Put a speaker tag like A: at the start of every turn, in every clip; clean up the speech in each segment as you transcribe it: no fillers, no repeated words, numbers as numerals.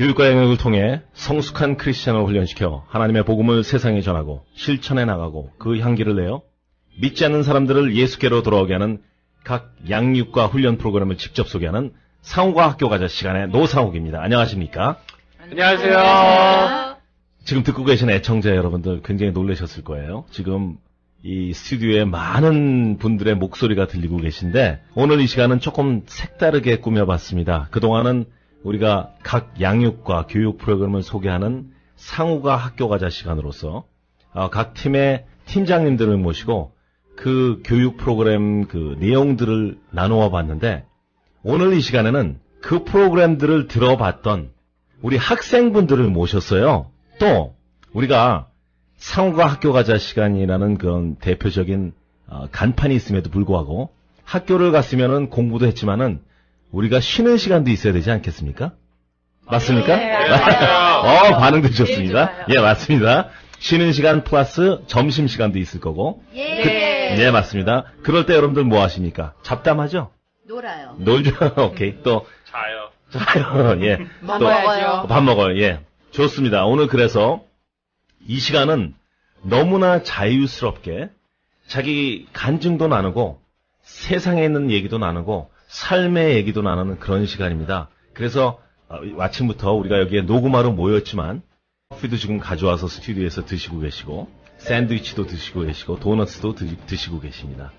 A: 교육과 영역을 통해 성숙한 크리스찬을 훈련시켜 하나님의 복음을 세상에 전하고 실천해 나가고 그 향기를 내어 믿지 않는 사람들을 예수께로 돌아오게 하는 각 양육과 훈련 프로그램을 직접 소개하는 상호가 학교 가자 시간의 노상욱입니다. 안녕하십니까?
B: 안녕하세요.
A: 지금 듣고 계신 애청자 여러분들 굉장히 놀라셨을 거예요. 지금 이 스튜디오에 많은 분들의 목소리가 들리고 계신데 오늘 이 시간은 조금 색다르게 꾸며봤습니다. 그동안은 우리가 각 양육과 교육 프로그램을 소개하는 상호가 학교 가자 시간으로서 각 팀의 팀장님들을 모시고 그 교육 프로그램 그 내용들을 나누어 봤는데 오늘 이 시간에는 그 프로그램들을 들어봤던 우리 학생분들을 모셨어요. 또 우리가 상호가 학교 가자 시간이라는 그런 대표적인 간판이 있음에도 불구하고 학교를 갔으면은 공부도 했지만은 우리가 쉬는 시간도 있어야 되지 않겠습니까? 맞습니까?
B: 네, 맞아요.
A: 반응도 좋습니다. 예, 맞습니다. 쉬는 시간 플러스 점심 시간도 있을 거고. 예, 맞습니다. 그럴 때 여러분들 뭐 하십니까? 잡담하죠?
C: 놀아요.
A: 놀죠. 오케이. 또 자요. 예.
C: 밥 먹어요.
A: 밥 먹어요. 예. 좋습니다. 오늘 그래서 이 시간은 너무나 자유스럽게 자기 간증도 나누고 세상에 있는 얘기도 나누고 삶의 얘기도 나누는 그런 시간입니다. 그래서 아침부터 우리가 여기에 녹음하러 모였지만 커피도 지금 가져와서 스튜디오에서 드시고 계시고 샌드위치도 드시고 계시고 도너츠도 드시고 계십니다.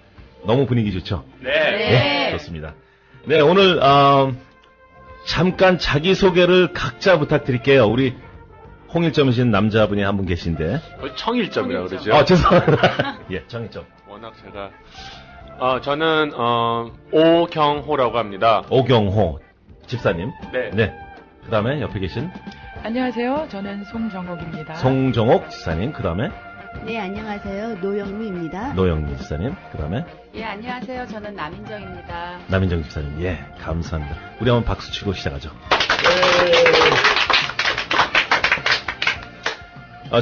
A: 너무 분위기 좋죠?
B: 네.
A: 좋습니다. 네, 오늘 잠깐 자기소개를 각자 부탁드릴게요. 우리 홍일점이신 남자분이 한 분 계신데.
B: 청일점이라고 그러죠.
A: 죄송합니다. 예, 청일점.
B: 워낙 제가 저는 오경호라고 합니다.
A: 오경호 집사님.
B: 네.
A: 그다음에 옆에 계신
D: 안녕하세요. 저는 송정옥입니다.
A: 송정옥 집사님. 그다음에
C: 네, 안녕하세요. 노영미입니다.
A: 노영미 집사님. 그다음에
D: 예, 안녕하세요. 저는 남인정입니다.
A: 남인정 집사님. 예, 감사합니다. 우리 한번 박수 치고 시작하죠.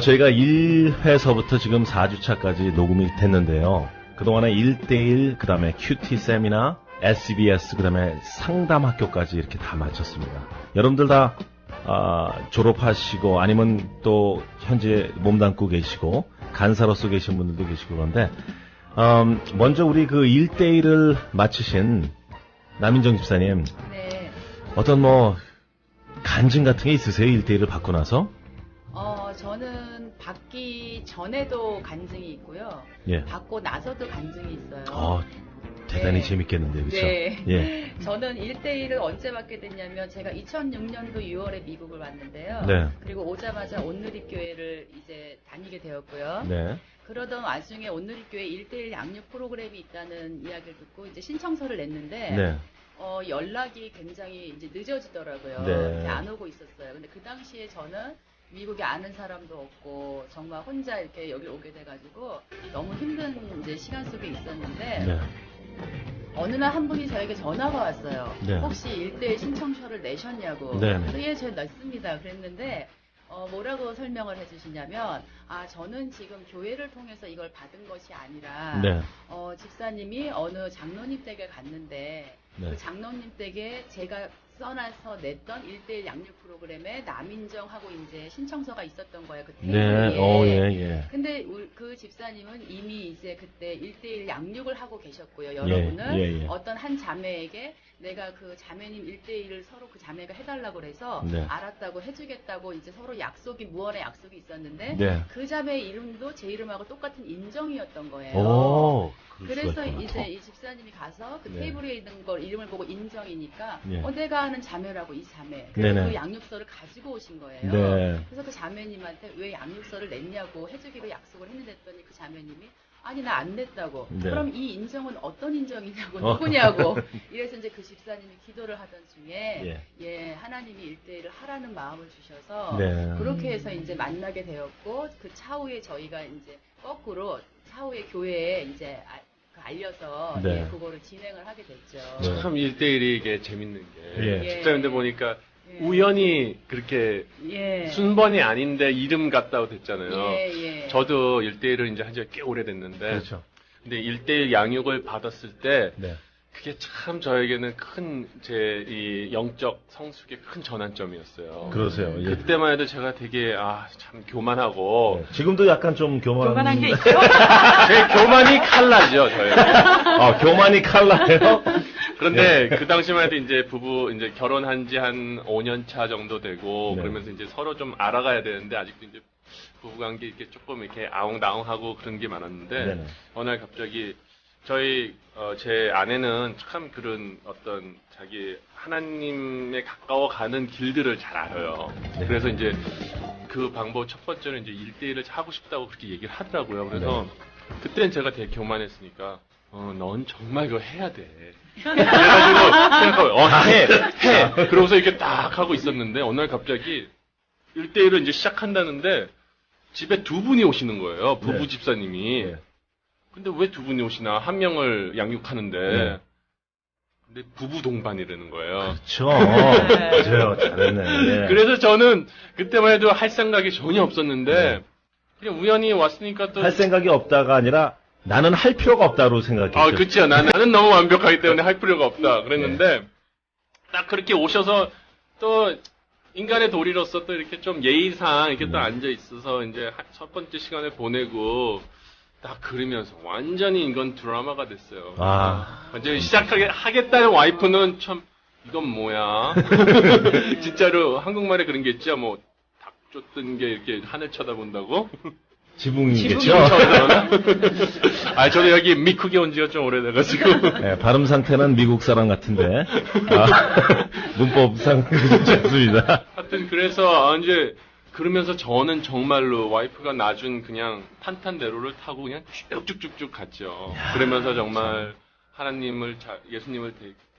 A: 저희가 1회서부터 지금 4주차까지 녹음이 됐는데요. 그동안에 1대1, 그 다음에 큐티 세미나, SBS, 그 다음에 상담학교까지 이렇게 다 마쳤습니다. 여러분들 다 졸업하시고 아니면 또 현재 몸담고 계시고 간사로서 계신 분들도 계시고 그런데 먼저 우리 그 1대1을 마치신 남인정 집사님.
D: 네.
A: 어떤 간증 같은 게 있으세요? 1대1을 받고 나서?
D: 저는 받기 전에도 간증이 있고요.
A: 예.
D: 받고 나서도 간증이 있어요.
A: 대단히
D: 네.
A: 재밌겠는데, 그렇죠?
D: 네.
A: 예.
D: 저는 1대1을 언제 받게 됐냐면 제가 2006년도 6월에 미국을 왔는데요.
A: 네.
D: 그리고 오자마자 온누리교회를 이제 다니게 되었고요.
A: 네.
D: 그러던 와중에 온누리교회 1대1 양육 프로그램이 있다는 이야기를 듣고 이제 신청서를 냈는데
A: 네.
D: 연락이 굉장히 이제 늦어지더라고요.
A: 네.
D: 안 오고 있었어요. 근데 그 당시에 저는 미국에 아는 사람도 없고 정말 혼자 이렇게 여기 오게 돼가지고 너무 힘든 이제 시간 속에 있었는데
A: 네.
D: 어느 날 한 분이 저에게 전화가 왔어요.
A: 네.
D: 혹시 1대1 신청서를 내셨냐고.
A: 네.
D: 예, 제가 냈습니다. 그랬는데 뭐라고 설명을 해주시냐면 저는 지금 교회를 통해서 이걸 받은 것이 아니라
A: 네.
D: 집사님이 어느 장로님 댁에 갔는데
A: 네.
D: 그 장로님 댁에 제가 써놔서 냈던 1대1 양육 프로그램에 남인정하고 이제 신청서가 있었던 거예요. 그 테이블 위에.
A: 예.
D: 근데 그 집사님은 이미 이제 그때 1대1 양육을 하고 계셨고요. 여러분은
A: 예.
D: 어떤 한 자매에게 내가 그 자매님 1대1을 서로 그 자매가 해달라고 그래서
A: 네.
D: 알았다고 해주겠다고 이제 서로 무언의 약속이 있었는데
A: 네.
D: 그 자매의 이름도 제 이름하고 똑같은 인정이었던 거예요.
A: 오,
D: 그래서 이제 이 집사님이 가서 그
A: 네.
D: 테이블 위에 있는 걸 이름을 보고 인정이니까
A: 네.
D: 내가 아는 자매라고 이 자매. 그래서
A: 네네.
D: 그 양육서를 가지고 오신 거예요.
A: 네.
D: 그래서 그 자매님한테 왜 양육서를 냈냐고 해주기로 약속을 했는데 했더니 그 자매님이 아니 나 안 냈다고.
A: 네.
D: 그럼 이 인정은 어떤 인정이냐고 누구냐고. 이래서 이제 그 집사님이 기도를 하던 중에 하나님이 1대1을 하라는 마음을 주셔서
A: 네.
D: 그렇게 해서 이제 만나게 되었고 그 차후에 저희가 이제 거꾸로 차후에 교회에 이제 알려서
A: 네.
D: 그거를 진행을 하게 됐죠.
A: 네.
B: 참 1대1이 이게 재밌는 게 집사님들 보니까 우연히 그렇게 순번이 아닌데 이름 같다고 됐잖아요. 저도 1대1을 이제 한 지가 꽤 오래됐는데
A: 그렇죠.
B: 근데 1대1 양육을 받았을 때
A: 네.
B: 그게 참 저에게는 큰 제 이 영적 성숙의 큰 전환점이었어요.
A: 그러세요. 예.
B: 그때만 해도 제가 되게 참 교만하고
A: 지금도 약간 좀
E: 교만한 게 있죠?
B: 제 교만이 칼라죠, 저희.
A: 교만이 칼라예요?
B: 그런데 그 당시만 해도 이제 부부 이제 결혼한 지 한 5년 차 정도 되고
A: 네.
B: 그러면서 이제 서로 좀 알아가야 되는데 아직도 이제 부부 관계 이렇게 조금 이렇게 아웅다웅하고 그런 게 많았는데
A: 네네.
B: 어느 날 갑자기 제 아내는 참 그런 어떤 자기 하나님에 가까워가는 길들을 잘 알아요.
A: 네.
B: 그래서 이제 그 방법 첫 번째는 이제 1대1을 하고 싶다고 그렇게 얘기를 하더라고요. 그래서 그때는 제가 되게 교만했으니까 넌 정말 이거 해야 돼. 그래가지고 해. 그러고서 이렇게 딱 하고 있었는데 어느 날 갑자기 1대1을 이제 시작한다는데 집에 두 분이 오시는 거예요. 부부
A: 네.
B: 집사님이.
A: 네.
B: 근데 왜 두 분이 오시나? 한 명을 양육하는데.
A: 네.
B: 근데 부부 동반이라는 거예요.
A: 그렇죠. 맞아요. 잘했네. 예.
B: 그래서 저는 그때만 해도 할 생각이 전혀 없었는데 그냥 우연히 왔으니까 또
A: 할 생각이 없다가 아니라 나는 할 필요가 없다로 생각했죠.
B: 그렇죠. 나는 너무 완벽하기 때문에 할 필요가 없다. 그랬는데 딱 그렇게 오셔서 또 인간의 도리로서 또 이렇게 좀 예의상 이렇게 또 앉아 있어서 이제 첫 번째 시간을 보내고 딱 그러면서 완전히 이건 드라마가 됐어요. 완전히 하겠다는 와이프는 참 이건 뭐야? 진짜로 한국말에 그런 게 있죠. 뭐 닭 쫓던 게 이렇게 하늘 쳐다본다고?
A: 지붕이겠죠.
B: 저도 여기 미국에 온 지가 좀 오래돼가지고.
A: 네, 발음 상태는 미국 사람 같은데 문법상 그렇지 않습니다.
B: 하여튼 그래서 이제 그러면서 저는 정말로 와이프가 놔준 그냥 탄탄대로를 타고 그냥 쭉쭉쭉쭉 갔죠. 그러면서 정말 하나님을 예수님을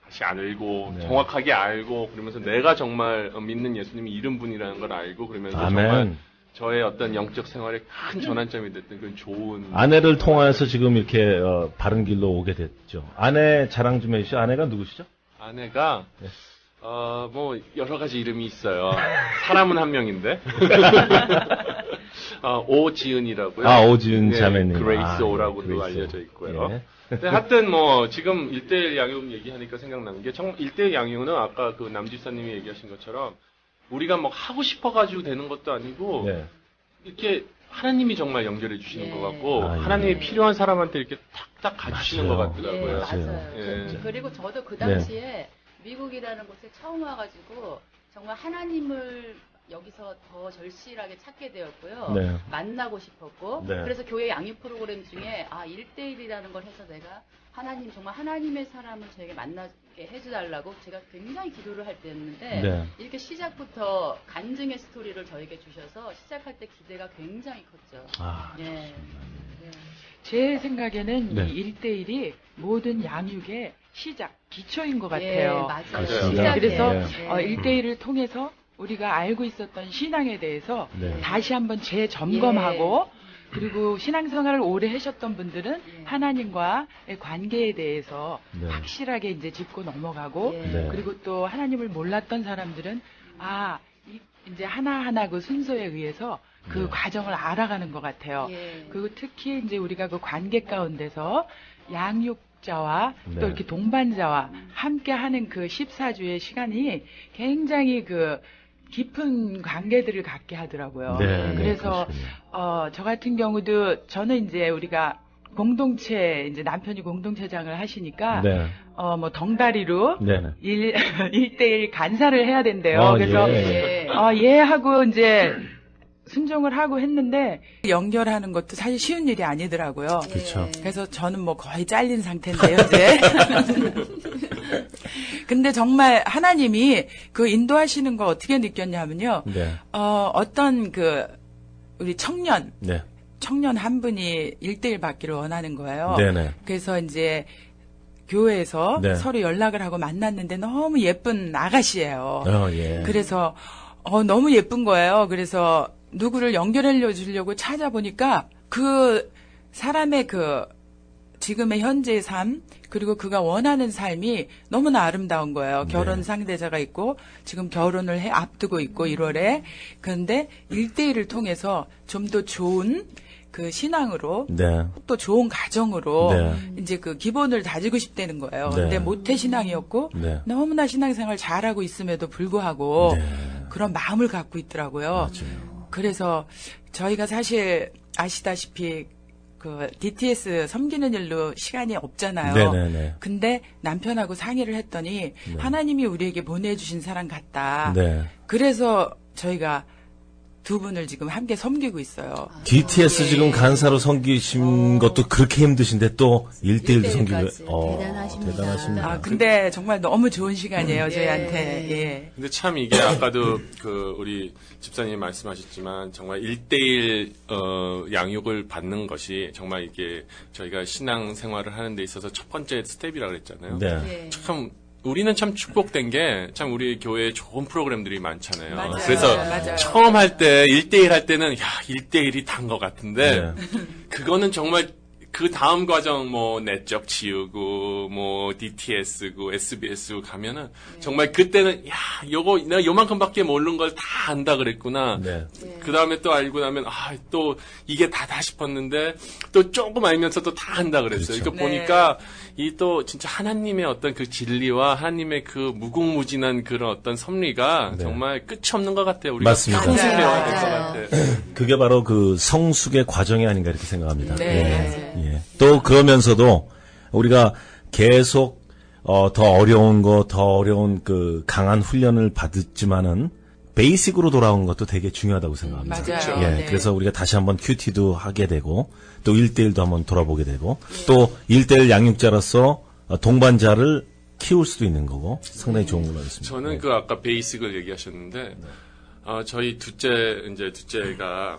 B: 다시 알고 정확하게 알고 그러면서 내가 정말 믿는 예수님이 이런 분이라는 걸 알고 그러면서
A: 아멘.
B: 정말 저의 어떤 영적 생활에 큰 전환점이 됐던 그런 좋은
A: 아내를 통해서 지금 이렇게 바른 길로 오게 됐죠. 아내 자랑 좀 해주시죠. 아내가 누구시죠?
B: 아내가 뭐 여러 가지 이름이 있어요. 사람은 한 명인데 오지은이라고요.
A: 오지은 자매님.
B: 그레이스 오라고도
A: 그레이스.
B: 알려져 있고요.
A: 예.
B: 근데 하여튼 뭐 지금 1대1 양육 얘기하니까 생각나는 게 1대1 양육은 아까 그 남지사님이 얘기하신 것처럼 우리가 뭐 하고 싶어가지고 되는 것도 아니고
A: 네.
B: 이렇게 하나님이 정말 연결해 주시는 것 같고
A: 예.
B: 하나님이 필요한 사람한테 이렇게 탁탁 가주시는
A: 맞아요.
B: 것 같더라고요.
D: 맞아요.
B: 예.
D: 그리고 저도 그 당시에 미국이라는 곳에 처음 와가지고 정말 하나님을 여기서 더 절실하게 찾게 되었고요.
A: 네.
D: 만나고 싶었고
A: 네.
D: 그래서 교회 양육 프로그램 중에 1대1이라는 걸 해서 내가 정말 하나님의 사람을 저에게 만나게 해주달라고 제가 굉장히 기도를 할 때였는데
A: 네.
D: 이렇게 시작부터 간증의 스토리를 저에게 주셔서 시작할 때 기대가 굉장히 컸죠. 네.
E: 제 생각에는
A: 네.
E: 이 1대1이 모든 양육의 시작, 기초인 것 같아요.
D: 맞아요.
A: 그렇습니다.
E: 그래서
A: 네.
E: 1대1을 통해서 우리가 알고 있었던 신앙에 대해서
A: 네.
E: 다시 한번 재점검하고 그리고 신앙생활을 오래 하셨던 분들은 하나님과의 관계에 대해서
A: 네.
E: 확실하게 이제 짚고 넘어가고
A: 네.
E: 그리고 또 하나님을 몰랐던 사람들은 이제 하나하나 그 순서에 의해서 그
A: 네.
E: 과정을 알아가는 것 같아요. 그리고 특히 이제 우리가 그 관계 가운데서 양육자와
A: 네.
E: 또 이렇게 동반자와 함께 하는 그 14주의 시간이 굉장히 그 깊은 관계들을 갖게 하더라고요.
A: 네,
E: 그래서
A: 그렇군요.
E: 저 같은 경우도 저는 이제 우리가 공동체 이제 남편이 공동체장을 하시니까
A: 네.
E: 뭐 덩다리로
A: 네.
E: 1대1 간사를 해야 된대요. 그래서 하고 이제 순종을 하고 했는데 연결하는 것도 사실 쉬운 일이 아니더라고요.
A: 그렇죠.
E: 그래서 저는 뭐 거의 잘린 상태인데요, 이제. 근데 정말 하나님이 그 인도하시는 거 어떻게 느꼈냐면요.
A: 네.
E: 어떤 우리 청년
A: 네.
E: 한 분이 1대1 받기를 원하는 거예요.
A: 네네.
E: 그래서 이제 교회에서
A: 네.
E: 서로 연락을 하고 만났는데 너무 예쁜 아가씨예요.
A: 예.
E: 그래서 너무 예쁜 거예요. 그래서 누구를 연결해 주려고 찾아보니까 그 사람의 지금의 현재의 삶, 그리고 그가 원하는 삶이 너무나 아름다운 거예요. 결혼
A: 네.
E: 상대자가 있고, 지금 결혼을 앞두고 있고, 1월에. 그런데 1대1을 통해서 좀 더 좋은 그 신앙으로,
A: 네.
E: 또 좋은 가정으로,
A: 네.
E: 이제 그 기본을 다지고 싶다는 거예요.
A: 네.
E: 근데 모태 신앙이었고,
A: 네.
E: 너무나 신앙생활 잘하고 있음에도 불구하고,
A: 네.
E: 그런 마음을 갖고 있더라고요.
A: 맞아요.
E: 그래서 저희가 사실 아시다시피 그 DTS 섬기는 일로 시간이 없잖아요.
A: 네네네.
E: 근데 남편하고 상의를 했더니 하나님이 우리에게 보내주신 사람 같다.
A: 네.
E: 그래서 저희가 두 분을 지금 함께 섬기고 있어요.
A: DTS
E: 예.
A: 지금 간사로 섬기신 것도 그렇게 힘드신데 또 1대1도 섬기고.
C: 대단하십니다.
A: 대단하십니다.
E: 아, 근데 정말 너무 좋은 시간이에요, 저희한테. 예.
B: 근데 참 이게 아까도 그 우리 집사님이 말씀하셨지만 정말 1대1 양육을 받는 것이 정말 이게 저희가 신앙 생활을 하는 데 있어서 첫 번째 스텝이라고 그랬잖아요.
A: 네.
D: 네.
B: 참 우리는 참 축복된 게 참 우리 교회에 좋은 프로그램들이 많잖아요.
E: 맞아요.
B: 그래서
E: 맞아요.
B: 처음 할 때 1대1 할 때는 1대1이 단 것 같은데
A: 네.
B: 그거는 정말 그 다음 과정 뭐 내적 지우고 뭐 DTS고 SBS고 가면은 정말 그때는 요거 내가 요만큼밖에 모르는 걸 다 안다 그랬구나.
A: 네.
B: 그 다음에 또 알고 나면 또 이게 다다 싶었는데 또 조금 알면서 또 다 한다 그랬어요.
A: 그렇죠.
B: 이거 보니까 이 또 진짜 하나님의 어떤 그 진리와 하나님의 그 무궁무진한 그런 어떤 섭리가
A: 네.
B: 정말 끝이 없는 것 같아요. 우리가
A: 맞습니다.
B: 평생
E: 맞아요.
B: 배워야 될 것
C: 맞아요.
B: 같아요.
A: 그게 바로 그 성숙의 과정이 아닌가 이렇게 생각합니다.
E: 네.
A: 예. 또 그러면서도 우리가 계속 더 어려운 더 어려운 그 강한 훈련을 받았지만은 베이직으로 돌아오는 것도 되게 중요하다고 생각합니다.
E: 맞아요.
A: 예.
E: 네.
A: 그래서 우리가 다시 한번 큐티도 하게 되고 또 1대1도 한번 돌아보게 되고 또 1대1 양육자로서 동반자를 키울 수도 있는 거고 상당히 좋은 걸로 알겠습니다.
B: 저는 그 아까 베이직을 얘기하셨는데 저희 둘째가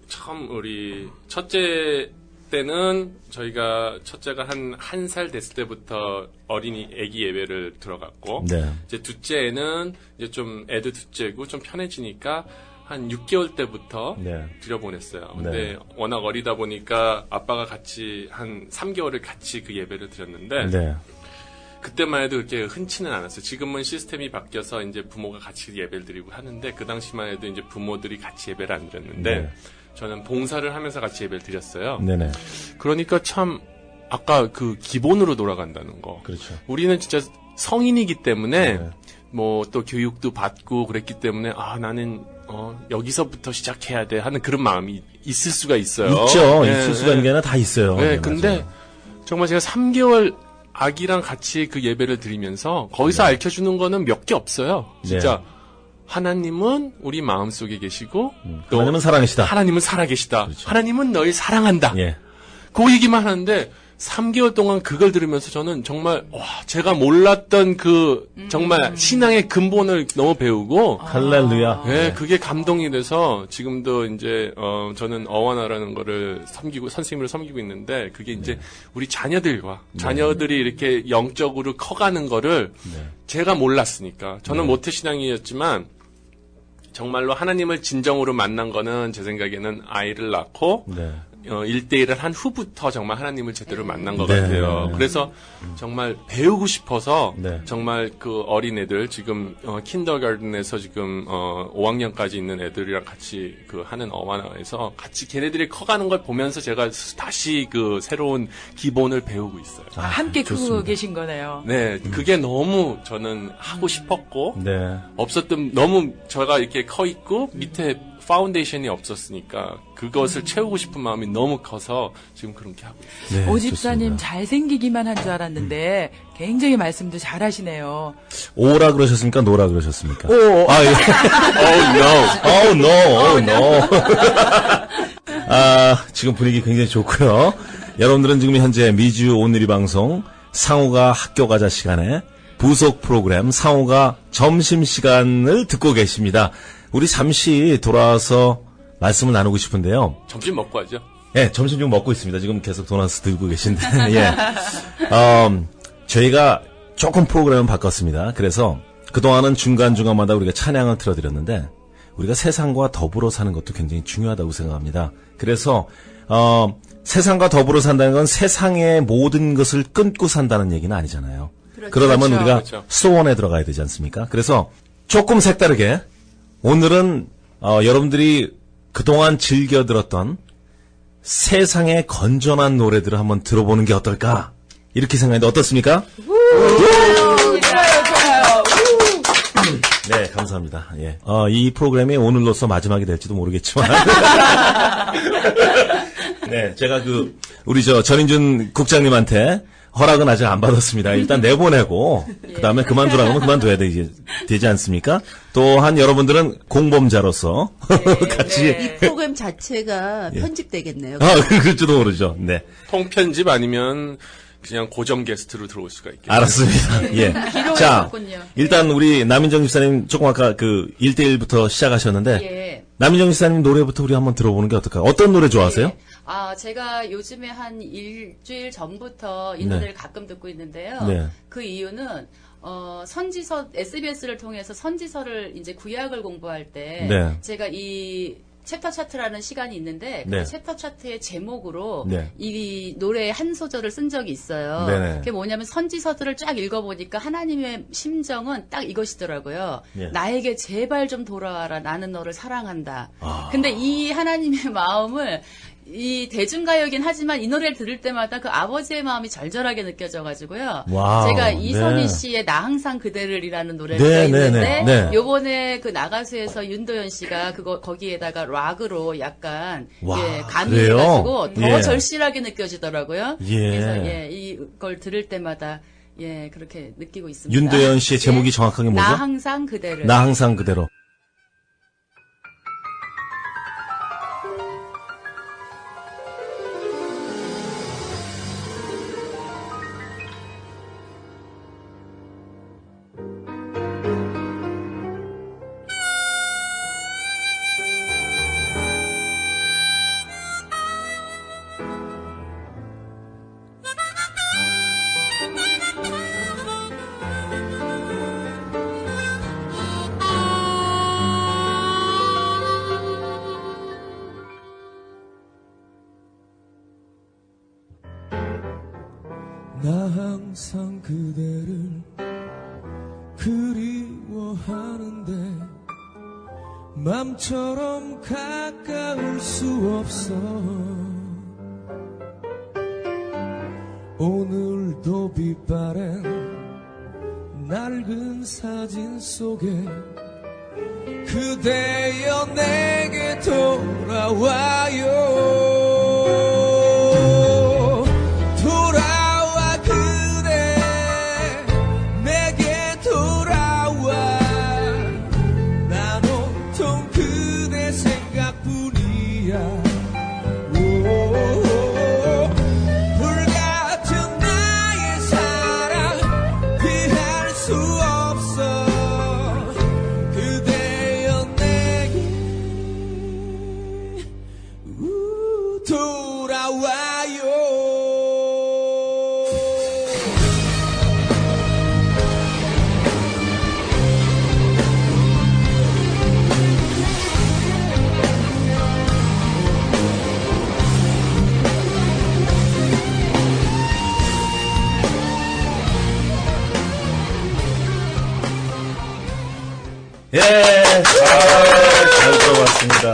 B: 처음 우리 첫째 때는 저희가 첫째가 한 살 됐을 때부터 아기 예배를 들어갔고
A: 네.
B: 이제 둘째는 이제 좀 애도 둘째고 좀 편해지니까 한 6개월 때부터
A: 네.
B: 들여보냈어요.
A: 네.
B: 근데 워낙 어리다 보니까 아빠가 같이 한 3개월을 같이 그 예배를 드렸는데
A: 네.
B: 그때만 해도 그렇게 흔치는 않았어요. 지금은 시스템이 바뀌어서 이제 부모가 같이 예배를 드리고 하는데 그 당시만 해도 이제 부모들이 같이 예배를 안 드렸는데
A: 네.
B: 저는 봉사를 하면서 같이 예배를 드렸어요.
A: 네네.
B: 그러니까 참 아까 그 기본으로 돌아간다는 거.
A: 그렇죠.
B: 우리는 진짜 성인이기 때문에
A: 네.
B: 뭐 또 교육도 받고 그랬기 때문에 나는 여기서부터 시작해야 돼 하는 그런 마음이 있을 수가 있어요.
A: 있죠.
B: 네,
A: 있을 수가 있는 게 아니라 다 있어요.
B: 네,
A: 네,
B: 근데
A: 맞아요.
B: 정말 제가 3개월 아기랑 같이 그 예배를 드리면서 거기서 알려주는 거는 몇 개 없어요. 진짜
A: 네.
B: 하나님은 우리 마음속에 계시고 또
A: 하나님은 사랑이시다.
B: 하나님은 살아계시다.
A: 그렇죠.
B: 하나님은 너희 사랑한다.
A: 예.
B: 그 얘기만 하는데 3개월 동안 그걸 들으면서 저는 정말 제가 몰랐던 그 정말 신앙의 근본을 너무 배우고
A: 할렐루야.
B: 네, 그게 감동이 돼서 지금도 이제 저는 어원화라는 거를 선생님을 섬기고 있는데 그게 이제 우리 자녀들이 이렇게 영적으로 커가는 거를 제가 몰랐으니까 저는 모태신앙이었지만 정말로 하나님을 진정으로 만난 거는 제 생각에는 아이를 낳고
A: 네.
B: 1대1을 한 후부터 정말 하나님을 제대로 만난 것
A: 네.
B: 같아요. 그래서 정말 배우고 싶어서
A: 네.
B: 정말 그 어린애들 지금 킨더가든에서 지금 5학년까지 있는 애들이랑 같이 그 하는 어원화에서 같이 걔네들이 커가는 걸 보면서 제가 다시 그 새로운 기본을 배우고 있어요.
E: 함께 크고
A: 좋습니다.
E: 계신 거네요.
B: 네, 그게 너무 저는 하고 싶었고
A: 네.
B: 없었던 너무 제가 이렇게 커 있고 밑에 파운데이션이 없었으니까 그것을 채우고 싶은 마음이 너무 커서 지금 그렇게 하고 있어요.
A: 네,
E: 오 집사님
A: 좋습니다.
E: 잘생기기만 한 줄 알았는데 굉장히 말씀도 잘하시네요.
A: 오라 그러셨습니까? 노라 그러셨습니까?
E: 오.
A: 아, 예.
B: Oh no.
A: Oh no. 지금 분위기 굉장히 좋고요. 여러분들은 지금 현재 미주 오늘이 방송 상호가 학교 가자 시간에 부속 프로그램 상호가 점심시간을 듣고 계십니다. 우리 잠시 돌아와서 말씀을 나누고 싶은데요.
B: 점심 먹고 하죠.
A: 예, 점심 좀 먹고 있습니다. 지금 계속 도나스 들고 계신데, 예. 저희가 조금 프로그램을 바꿨습니다. 그래서 그동안은 중간중간마다 우리가 찬양을 틀어드렸는데, 우리가 세상과 더불어 사는 것도 굉장히 중요하다고 생각합니다. 그래서, 세상과 더불어 산다는 건 세상의 모든 것을 끊고 산다는 얘기는 아니잖아요.
C: 그렇죠.
A: 그러다면
B: 그렇죠.
A: 우리가
B: 그렇죠.
A: 수원에 들어가야 되지 않습니까? 그래서 조금 색다르게 오늘은 여러분들이 그동안 즐겨 들었던 세상의 건전한 노래들을 한번 들어보는 게 어떨까? 이렇게 생각했는데 어떻습니까?
E: 좋아요.
A: 네, 감사합니다. 예. 이 프로그램이 오늘로서 마지막이 될지도 모르겠지만. 네, 제가 우리 전인준 국장님한테 허락은 아직 안 받았습니다. 일단 내보내고, 그 다음에 그만두라고 하면 그만둬야 되지 않습니까? 또한 여러분들은 공범자로서 같이.
C: 이 프로그램 자체가 편집되겠네요.
A: 그럴지도 모르죠. 네.
B: 통편집 아니면 그냥 고정 게스트로 들어올 수가 있겠네요.
A: 알았습니다. 예. 자,
D: 있었군요.
A: 일단 우리 남인정 집사님 조금 아까 1대1부터 시작하셨는데,
D: 예.
A: 남인정 집사님 노래부터 우리 한번 들어보는 게 어떨까요? 어떤 노래 좋아하세요?
D: 네. 제가 요즘에 한 일주일 전부터 이
A: 네.
D: 노래를 가끔 듣고 있는데요.
A: 네.
D: 그 이유는, 선지서, SBS를 통해서 선지서를 이제 구약을 공부할 때,
A: 네.
D: 제가 이 챕터 차트라는 시간이 있는데,
A: 네.
D: 그 챕터 차트의 제목으로
A: 네.
D: 이 노래의 한 소절을 쓴 적이 있어요.
A: 네네.
D: 그게 뭐냐면 선지서들을 쫙 읽어보니까 하나님의 심정은 딱 이것이더라고요.
A: 예.
D: 나에게 제발 좀 돌아와라. 나는 너를 사랑한다.
A: 아.
D: 근데 이 하나님의 마음을 이 대중가요긴 하지만 이 노래를 들을 때마다 그 아버지의 마음이 절절하게 느껴져가지고요.
A: 와우,
D: 제가 이선희
A: 네.
D: 씨의 나 항상 그대를이라는 노래가
A: 네,
D: 있는데
A: 네, 네, 네.
D: 요번에 그 나가수에서 윤도현 씨가 거기에다가 락으로 약간
A: 와,
D: 가미해가지고
A: 그래요?
D: 더
A: 예.
D: 절실하게 느껴지더라고요.
A: 예.
D: 그래서 이걸 들을 때마다 그렇게 느끼고 있습니다.
A: 윤도현 씨의 제목이 정확하게 뭐죠?
D: 나 항상 그대를.
A: 나 항상 그대로.
F: 나 항상 그대를 그리워하는데 맘처럼 가까울 수 없어. 오늘도 빛바랜 낡은 사진 속에 그대여 내게 돌아와요.
A: 예, 잘 들어봤습니다.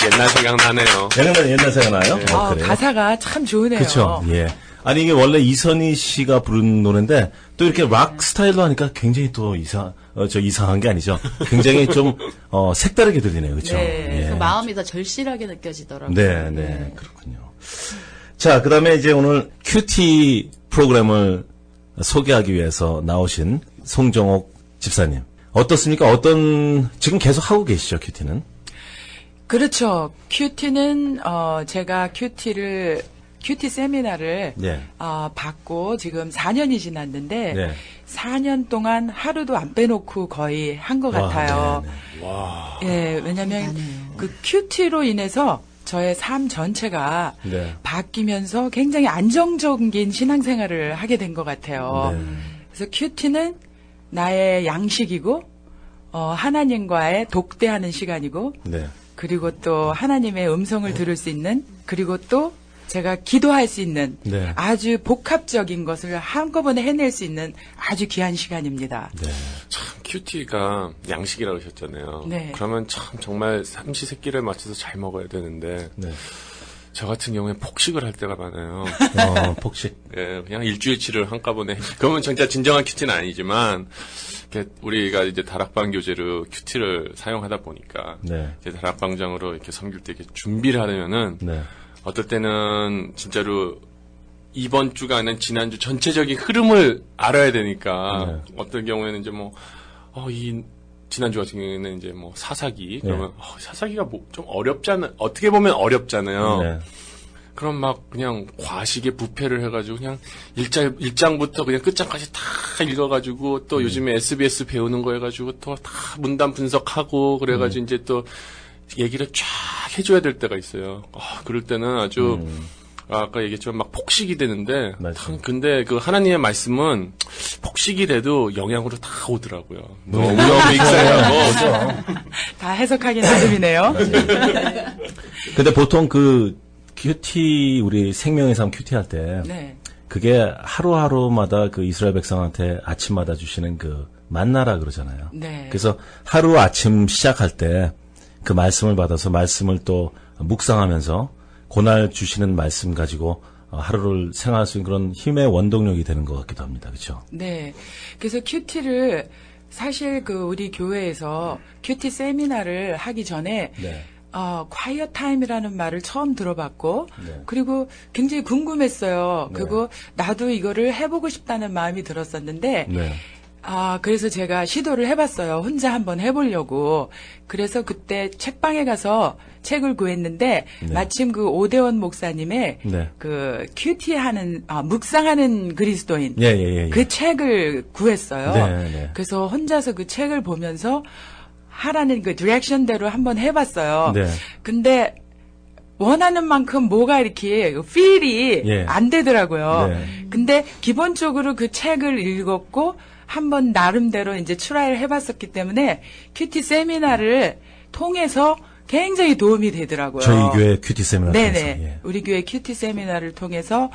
B: 옛날 생각나네요.
A: 옛날 생각나요? 그래요?
E: 가사가 참 좋으네요.
A: 그렇죠. 예. 아니 이게 원래 이선희 씨가 부른 노래인데 또 이렇게 락 스타일로 하니까 굉장히 또 이상한 게 아니죠. 굉장히 좀 색다르게 들리네요. 그렇죠?
D: 네, 그 마음이 더 절실하게 느껴지더라고요.
A: 네, 그렇군요. 자, 그다음에 이제 오늘 큐티 프로그램을 소개하기 위해서 나오신 송정옥 집사님. 어떻습니까? 지금 계속 하고 계시죠, 큐티는?
E: 그렇죠. 큐티는 제가 큐티 세미나를
A: 네.
E: 받고 지금 4년이 지났는데
A: 네.
E: 4년 동안 하루도 안 빼놓고 거의 한 것 같아요.
A: 네. 와.
E: 예, 왜냐하면 그 큐티로 인해서 저의 삶 전체가
A: 네.
E: 바뀌면서 굉장히 안정적인 신앙생활을 하게 된 것 같아요.
A: 네.
E: 그래서 큐티는 나의 양식이고 하나님과의 독대하는 시간이고
A: 네.
E: 그리고 또 하나님의 음성을 들을 수 있는 그리고 또 제가 기도할 수 있는
A: 네.
E: 아주 복합적인 것을 한꺼번에 해낼 수 있는 아주 귀한 시간입니다.
A: 네.
B: 참 큐티가 양식이라고 하셨잖아요.
E: 네.
B: 그러면 참 정말 삼시세끼를 맞춰서 잘 먹어야 되는데
A: 네.
B: 저 같은 경우에 폭식을 할 때가 많아요.
A: 폭식.
B: 예, 그냥 일주일치를 한꺼번에. 그러면 진짜 진정한 큐티는 아니지만 우리가 이제 다락방 교재로 큐티를 사용하다 보니까
A: 네.
B: 이제 다락방장으로 이렇게 섬길 때 이렇게 준비를 하려면은
A: 네.
B: 어떨 때는 진짜로 이번 주가 아니라 지난주 전체적인 흐름을 알아야 되니까 어떤 경우에는 이제 이 지난주 같은 경우에는 이제 사사기 그러면 사사기가 좀 어렵잖아. 어떻게 보면 어렵잖아요.
A: 네.
B: 그럼 막 그냥 과식에 부패를 해가지고 그냥 일장부터 그냥 끝장까지 다 읽어가지고 또 요즘에 SBS 배우는 거 해가지고 또 다 문단 분석하고 그래가지고 이제 또 얘기를 쫙 해줘야 될 때가 있어요. 그럴 때는 아주 아까 얘기했지만 막 폭식이 되는데 근데 그 하나님의 말씀은 폭식이 돼도 영향으로 다 오더라고요. 너무 익숙해요.
E: 다 해석하기 나름이네요.
A: 근데 보통 그 큐티 우리 생명의 삶 큐티 할 때
E: 네.
A: 그게 하루하루마다 그 이스라엘 백성한테 아침마다 주시는 그 만나라 그러잖아요.
E: 네.
A: 그래서 하루 아침 시작할 때 그 말씀을 받아서 말씀을 또 묵상하면서 그날 주시는 말씀 가지고 하루를 생활할 수 있는 그런 힘의 원동력이 되는 것 같기도 합니다. 그렇죠?
E: 네. 그래서 큐티를 사실 우리 교회에서 큐티 세미나를 하기 전에
A: 네.
E: quiet time이라는 말을 처음 들어봤고,
A: 네.
E: 그리고 굉장히 궁금했어요.
A: 네.
E: 그리고 나도 이거를 해보고 싶다는 마음이 들었었는데,
A: 네.
E: 그래서 제가 시도를 해봤어요. 혼자 한번 해보려고. 그래서 그때 책방에 가서 책을 구했는데,
A: 네.
E: 마침 그 오대원 목사님의
A: 네.
E: 그 큐티하는, 묵상하는 그리스도인.
A: 예.
E: 그 책을 구했어요.
A: 네.
E: 그래서 혼자서 그 책을 보면서 하라는 그 디렉션대로 한번 해봤어요.
A: 네.
E: 근데 원하는 만큼 뭐가 이렇게 필이 안 되더라고요.
A: 네.
E: 근데 기본적으로 그 책을 읽었고 한번 나름대로 이제 트라이를 해봤었기 때문에 큐티 세미나를 통해서 굉장히 도움이 되더라고요.
A: 저희 교회 큐티 세미나
E: 네네.
A: 통해서. 예.
E: 우리 교회 큐티 세미나를 통해서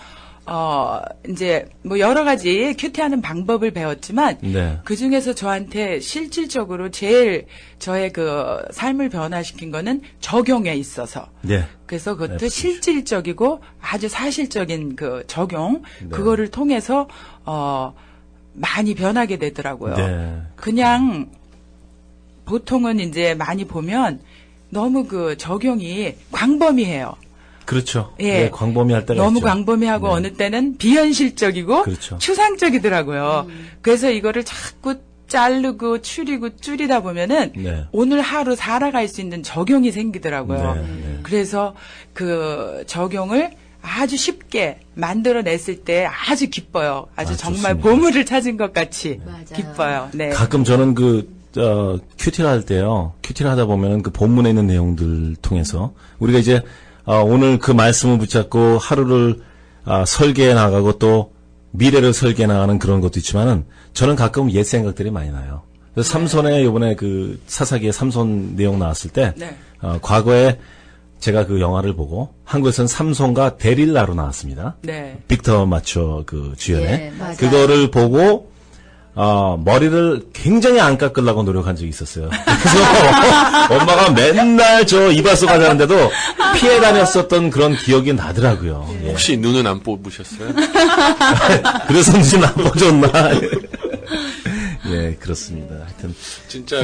E: 이제 여러 가지 큐티하는 방법을 배웠지만
A: 네.
E: 그 중에서 저한테 실질적으로 제일 저의 그 삶을 변화시킨 거는 적용에 있어서.
A: 네.
E: 그래서 그것도
A: 네,
E: 실질적이고 아주 사실적인 그 적용
A: 네.
E: 그거를 통해서 많이 변하게 되더라고요.
A: 네.
E: 그냥 보통은 이제 많이 보면 너무 그 적용이 광범위해요.
A: 그렇죠.
E: 예.
A: 네, 광범위할 때가
E: 너무
A: 있죠.
E: 광범위하고
A: 네.
E: 어느 때는 비현실적이고
A: 그렇죠.
E: 추상적이더라고요. 그래서 이거를 자꾸 자르고 줄이다 보면은
A: 네.
E: 오늘 하루 살아갈 수 있는 적용이 생기더라고요.
A: 네.
E: 그래서 그 적용을 아주 쉽게 만들어냈을 때 아주 기뻐요. 아주 정말
A: 좋습니다.
E: 보물을 찾은 것 같이
C: 맞아요.
E: 기뻐요. 네.
A: 가끔 저는 큐티를 할 때요. 큐티를 하다 보면은 그 본문에 있는 내용들 통해서 우리가 이제 오늘 그 말씀을 붙잡고 하루를 설계해 나가고 또 미래를 설계해 나가는 그런 것도 있지만은 저는 가끔 옛 생각들이 많이 나요. 그래서 삼손의 이번에 그 사사기의 삼손 내용 나왔을 때
E: 네.
A: 과거에 제가 그 영화를 보고 한국에서는 삼손과 데릴라로 나왔습니다.
E: 네.
A: 빅터 마초 그 주연의
C: 예, 맞아요.
A: 그거를 보고 머리를 굉장히 안 깎으려고 노력한 적이 있었어요. 그래서 엄마가 맨날 저 이발소 가자는데도 피해 다녔었던 그런 기억이 나더라고요. 예.
B: 혹시 눈은 안 뽑으셨어요?
A: 그래서 눈이 안 빠졌나? 예, 그렇습니다. 하여튼
B: 진짜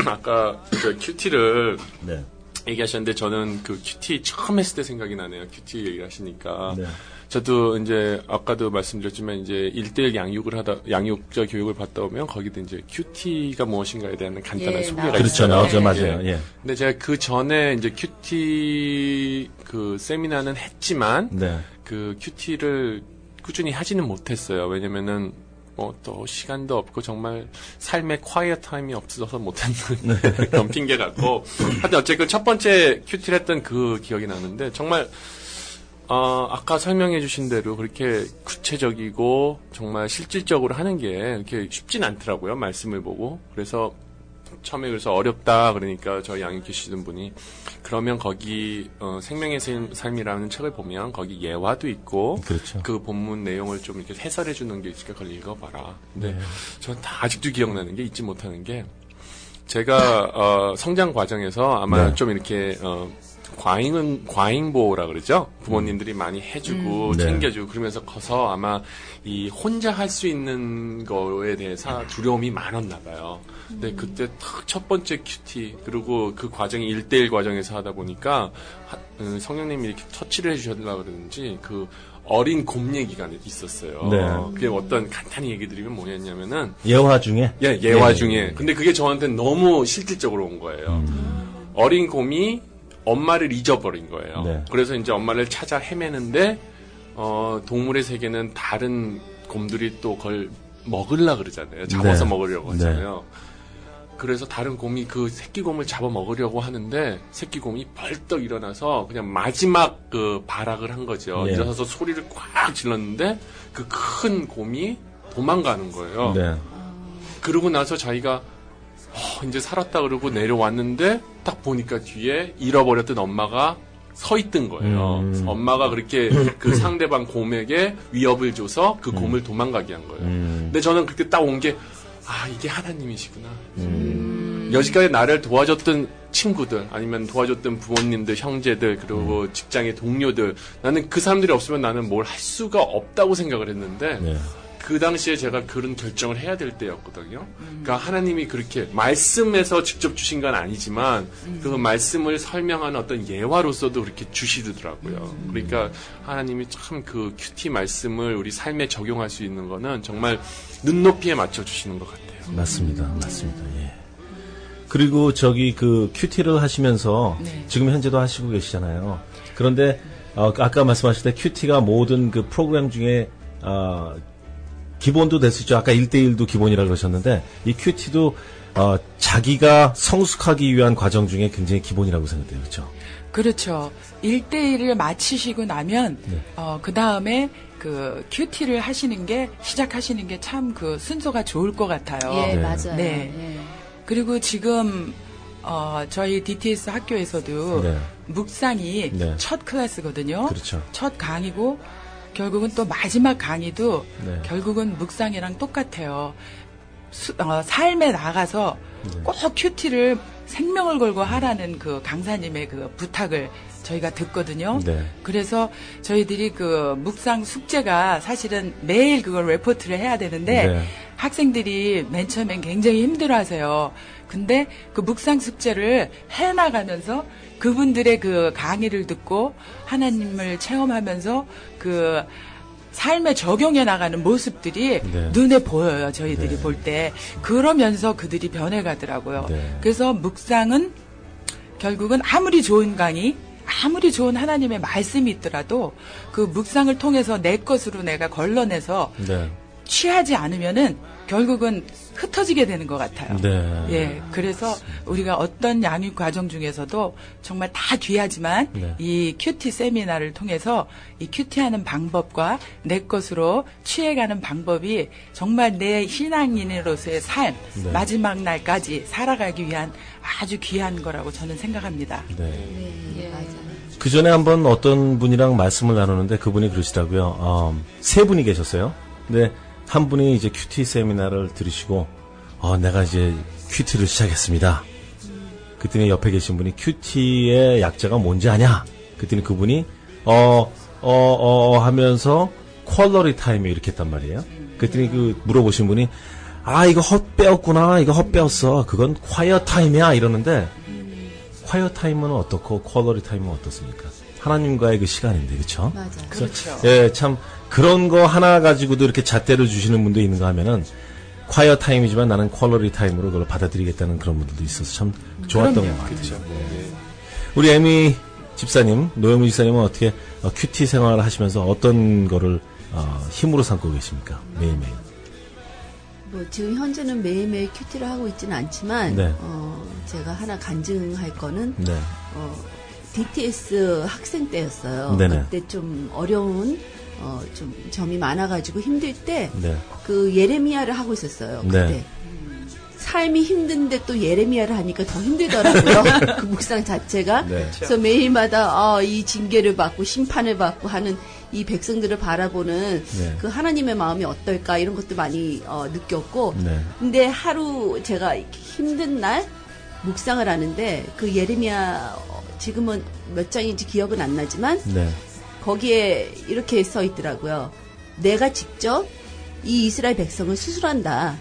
B: 아까 그 큐티를
A: 네.
B: 얘기하셨는데 저는 그 큐티 처음 했을 때 생각이 나네요. 큐티 얘기하시니까.
A: 네.
B: 저도 이제 아까도 말씀드렸지만 이제 1대1 양육자 교육을 받다 오면 거기도 이제 큐티가 무엇인가에 대한 간단한 소개가
A: 그렇죠.
B: 있어요.
A: 나오죠.
B: 예.
A: 맞아요. 예.
B: 근데 제가 그 전에 이제 큐티 그 세미나는 했지만
A: 네.
B: 그 큐티를 꾸준히 하지는 못했어요. 왜냐면은 또 시간도 없고 정말 삶의 quiet 타임이 없어서 못했는 그런 핑계 같고 하여튼 어쨌든 첫 번째 큐티를 했던 그 기억이 나는데 정말 아까 설명해 주신 대로 그렇게 구체적이고 정말 실질적으로 하는 게 이렇게 쉽진 않더라고요. 말씀을 보고. 그래서 처음에 그래서 어렵다 그러니까 저희 양육 계시던 분이 그러면 거기 생명의 삶이라는 책을 보면 거기 예화도 있고
A: 그렇죠.
B: 그 본문 내용을 좀 이렇게 해설해 주는 게 있으니까 그걸 읽어봐라. 근데 저는 다 아직도 기억나는 게 잊지 못하는 게 제가 성장 과정에서 아마
A: 네.
B: 좀 이렇게 과잉보호라 그러죠. 부모님들이 많이 해주고
A: 네.
B: 챙겨주고 그러면서 커서 아마 이 혼자 할 수 있는 거에 대해서 두려움이 많았나 봐요. 근데 그때 딱 첫 번째 큐티 그리고 그 과정이 1대1 과정에서 하다 보니까 성령님이 이렇게 터치를 해주셨나 그러는지 그 어린 곰 얘기가 있었어요.
A: 네.
B: 그게 어떤 간단히 얘기 드리면 뭐였냐면은
A: 예화 중에
B: 예화
A: 예.
B: 중에 근데 그게 저한테 너무 실질적으로 온 거예요. 어린 곰이 엄마를 잊어버린 거예요.
A: 네.
B: 그래서 이제 엄마를 찾아 헤매는데 동물의 세계는 다른 곰들이 또 그걸 먹으려 그러잖아요. 잡아서
A: 네.
B: 먹으려고 하잖아요. 그래서 다른 곰이 그 새끼 곰을 잡아 먹으려고 하는데 새끼 곰이 벌떡 일어나서 그냥 마지막 그 발악을 한 거죠.
A: 네.
B: 일어나서 소리를 꽉 질렀는데 그 큰 곰이 도망가는 거예요.
A: 네.
B: 그러고 나서 자기가 이제 살았다 그러고 내려왔는데 딱 보니까 뒤에 잃어버렸던 엄마가 서 있던 거예요. 엄마가 그렇게 그 상대방 곰에게 위협을 줘서 그 곰을 도망가게 한 거예요. 근데 저는 그때 딱 온 게 이게 하나님이시구나. 여지까지 나를 도와줬던 친구들 아니면 도와줬던 부모님들, 형제들 그리고 직장의 동료들 나는 그 사람들이 없으면 나는 뭘 할 수가 없다고 생각을 했는데
A: 네.
B: 그 당시에 제가 그런 결정을 해야 될 때였거든요. 그러니까 하나님이 그렇게 말씀에서 직접 주신 건 아니지만 그 말씀을 설명하는 어떤 예화로서도 그렇게 주시더라고요. 그러니까 하나님이 참 그 큐티 말씀을 우리 삶에 적용할 수 있는 거는 정말 눈높이에 맞춰 주시는 것 같아요.
A: 맞습니다. 맞습니다. 예. 그리고 저기 그 큐티를 하시면서
E: 네.
A: 지금 현재도 하시고 계시잖아요. 그런데 아까 말씀하실 때 큐티가 모든 그 프로그램 중에 기본도 될 수 있죠. 아까 1대1도 기본이라고 그러셨는데 이 큐티도 자기가 성숙하기 위한 과정 중에 굉장히 기본이라고 생각돼요. 그렇죠?
E: 그렇죠. 1대1을 마치시고 나면
A: 네.
E: 그 다음에 그 큐티를 시작하시는 게 참 그 순서가 좋을 것 같아요.
C: 예,
A: 네.
C: 맞아요.
E: 네.
C: 예.
E: 그리고 지금 저희 DTS 학교에서도
A: 네.
E: 묵상이
A: 네.
E: 첫 클래스거든요.
A: 그렇죠.
E: 첫 강의고 결국은 또 마지막 강의도
A: 네.
E: 결국은 묵상이랑 똑같아요. 삶에 나가서
A: 네.
E: 꼭 큐티를 생명을 걸고 하라는 그 강사님의 그 부탁을 저희가 듣거든요.
A: 네.
E: 그래서 저희들이 그 묵상 숙제가 사실은 매일 그걸 레포트를 해야 되는데
A: 네.
E: 학생들이 맨 처음엔 굉장히 힘들어하세요. 근데 그 묵상 숙제를 해나가면서 그분들의 그 강의를 듣고 하나님을 체험하면서 그 삶에 적용해 나가는 모습들이
A: 네.
E: 눈에 보여요. 저희들이
A: 네.
E: 볼 때. 그러면서 그들이 변해가더라고요.
A: 네.
E: 그래서 묵상은 결국은 아무리 좋은 강의, 아무리 좋은 하나님의 말씀이 있더라도 그 묵상을 통해서 내 것으로 내가 걸러내서
A: 네.
E: 취하지 않으면은 결국은 흩어지게 되는 것 같아요.
A: 네.
E: 예, 그래서 우리가 어떤 양육 과정 중에서도 정말 다 귀하지만
A: 네.
E: 이 큐티 세미나를 통해서 이 큐티하는 방법과 내 것으로 취해가는 방법이 정말 내 신앙인으로서의 삶
A: 네.
E: 마지막 날까지 살아가기 위한 아주 귀한 거라고 저는 생각합니다.
A: 네.
C: 네, 맞아요.
A: 그 전에 한번 어떤 분이랑 말씀을 나누는데 그분이 그러시더라고요. 세 분이 계셨어요. 근데 한 분이 이제 큐티 세미나를 들으시고, 내가 이제 큐티를 시작했습니다. 그랬더니 옆에 계신 분이 큐티의 약자가 뭔지 아냐? 그랬더니 그분이, 하면서 퀄러리 타임이 이렇게 했단 말이에요. 그랬더니 물어보신 분이, 이거 헛배웠구나. 이거 헛배웠어. 그건 콰이어 타임이야. 이러는데, 콰이어 타임은 어떻고, 퀄러리 타임은 어떻습니까? 하나님과의 그 시간인데, 그쵸?
C: 맞아요.
E: 그렇죠.
A: 예, 참 그런 거 하나 가지고도 이렇게 잣대를 주시는 분도 있는가 하면은 콰이어 타임이지만 나는 퀄러리 타임으로 그걸 받아들이겠다는 그런 분들도 있어서 참 좋았던
E: 그럼요.
A: 것 같아요.
B: 그렇죠.
A: 우리 에미 집사님, 노영민 집사님은 어떻게 큐티 생활을 하시면서 어떤 거를 힘으로 삼고 계십니까? 매일매일.
C: 뭐 지금 현재는 매일매일 큐티를 하고 있지는 않지만
A: 네.
C: 제가 하나 간증할 거는
A: 네.
C: DTS 학생 때였어요.
A: 네네.
C: 그때 좀 어려운 좀 점이 많아가지고 힘들 때
A: 네.
C: 그 예레미야를 하고 있었어요. 그때
A: 네.
C: 삶이 힘든데 또 예레미야를 하니까 더 힘들더라고요. 그 묵상 자체가.
A: 네.
C: 그래서 매일마다 이 징계를 받고 심판을 받고 하는 이 백성들을 바라보는
A: 네.
C: 그 하나님의 마음이 어떨까 이런 것도 많이 느꼈고.
A: 네.
C: 근데 하루 제가 이렇게 힘든 날 묵상을 하는데 그 예레미야 지금은 몇 장인지 기억은 안 나지만
A: 네.
C: 거기에 이렇게 써 있더라고요. 내가 직접 이 이스라엘 백성을 수술한다.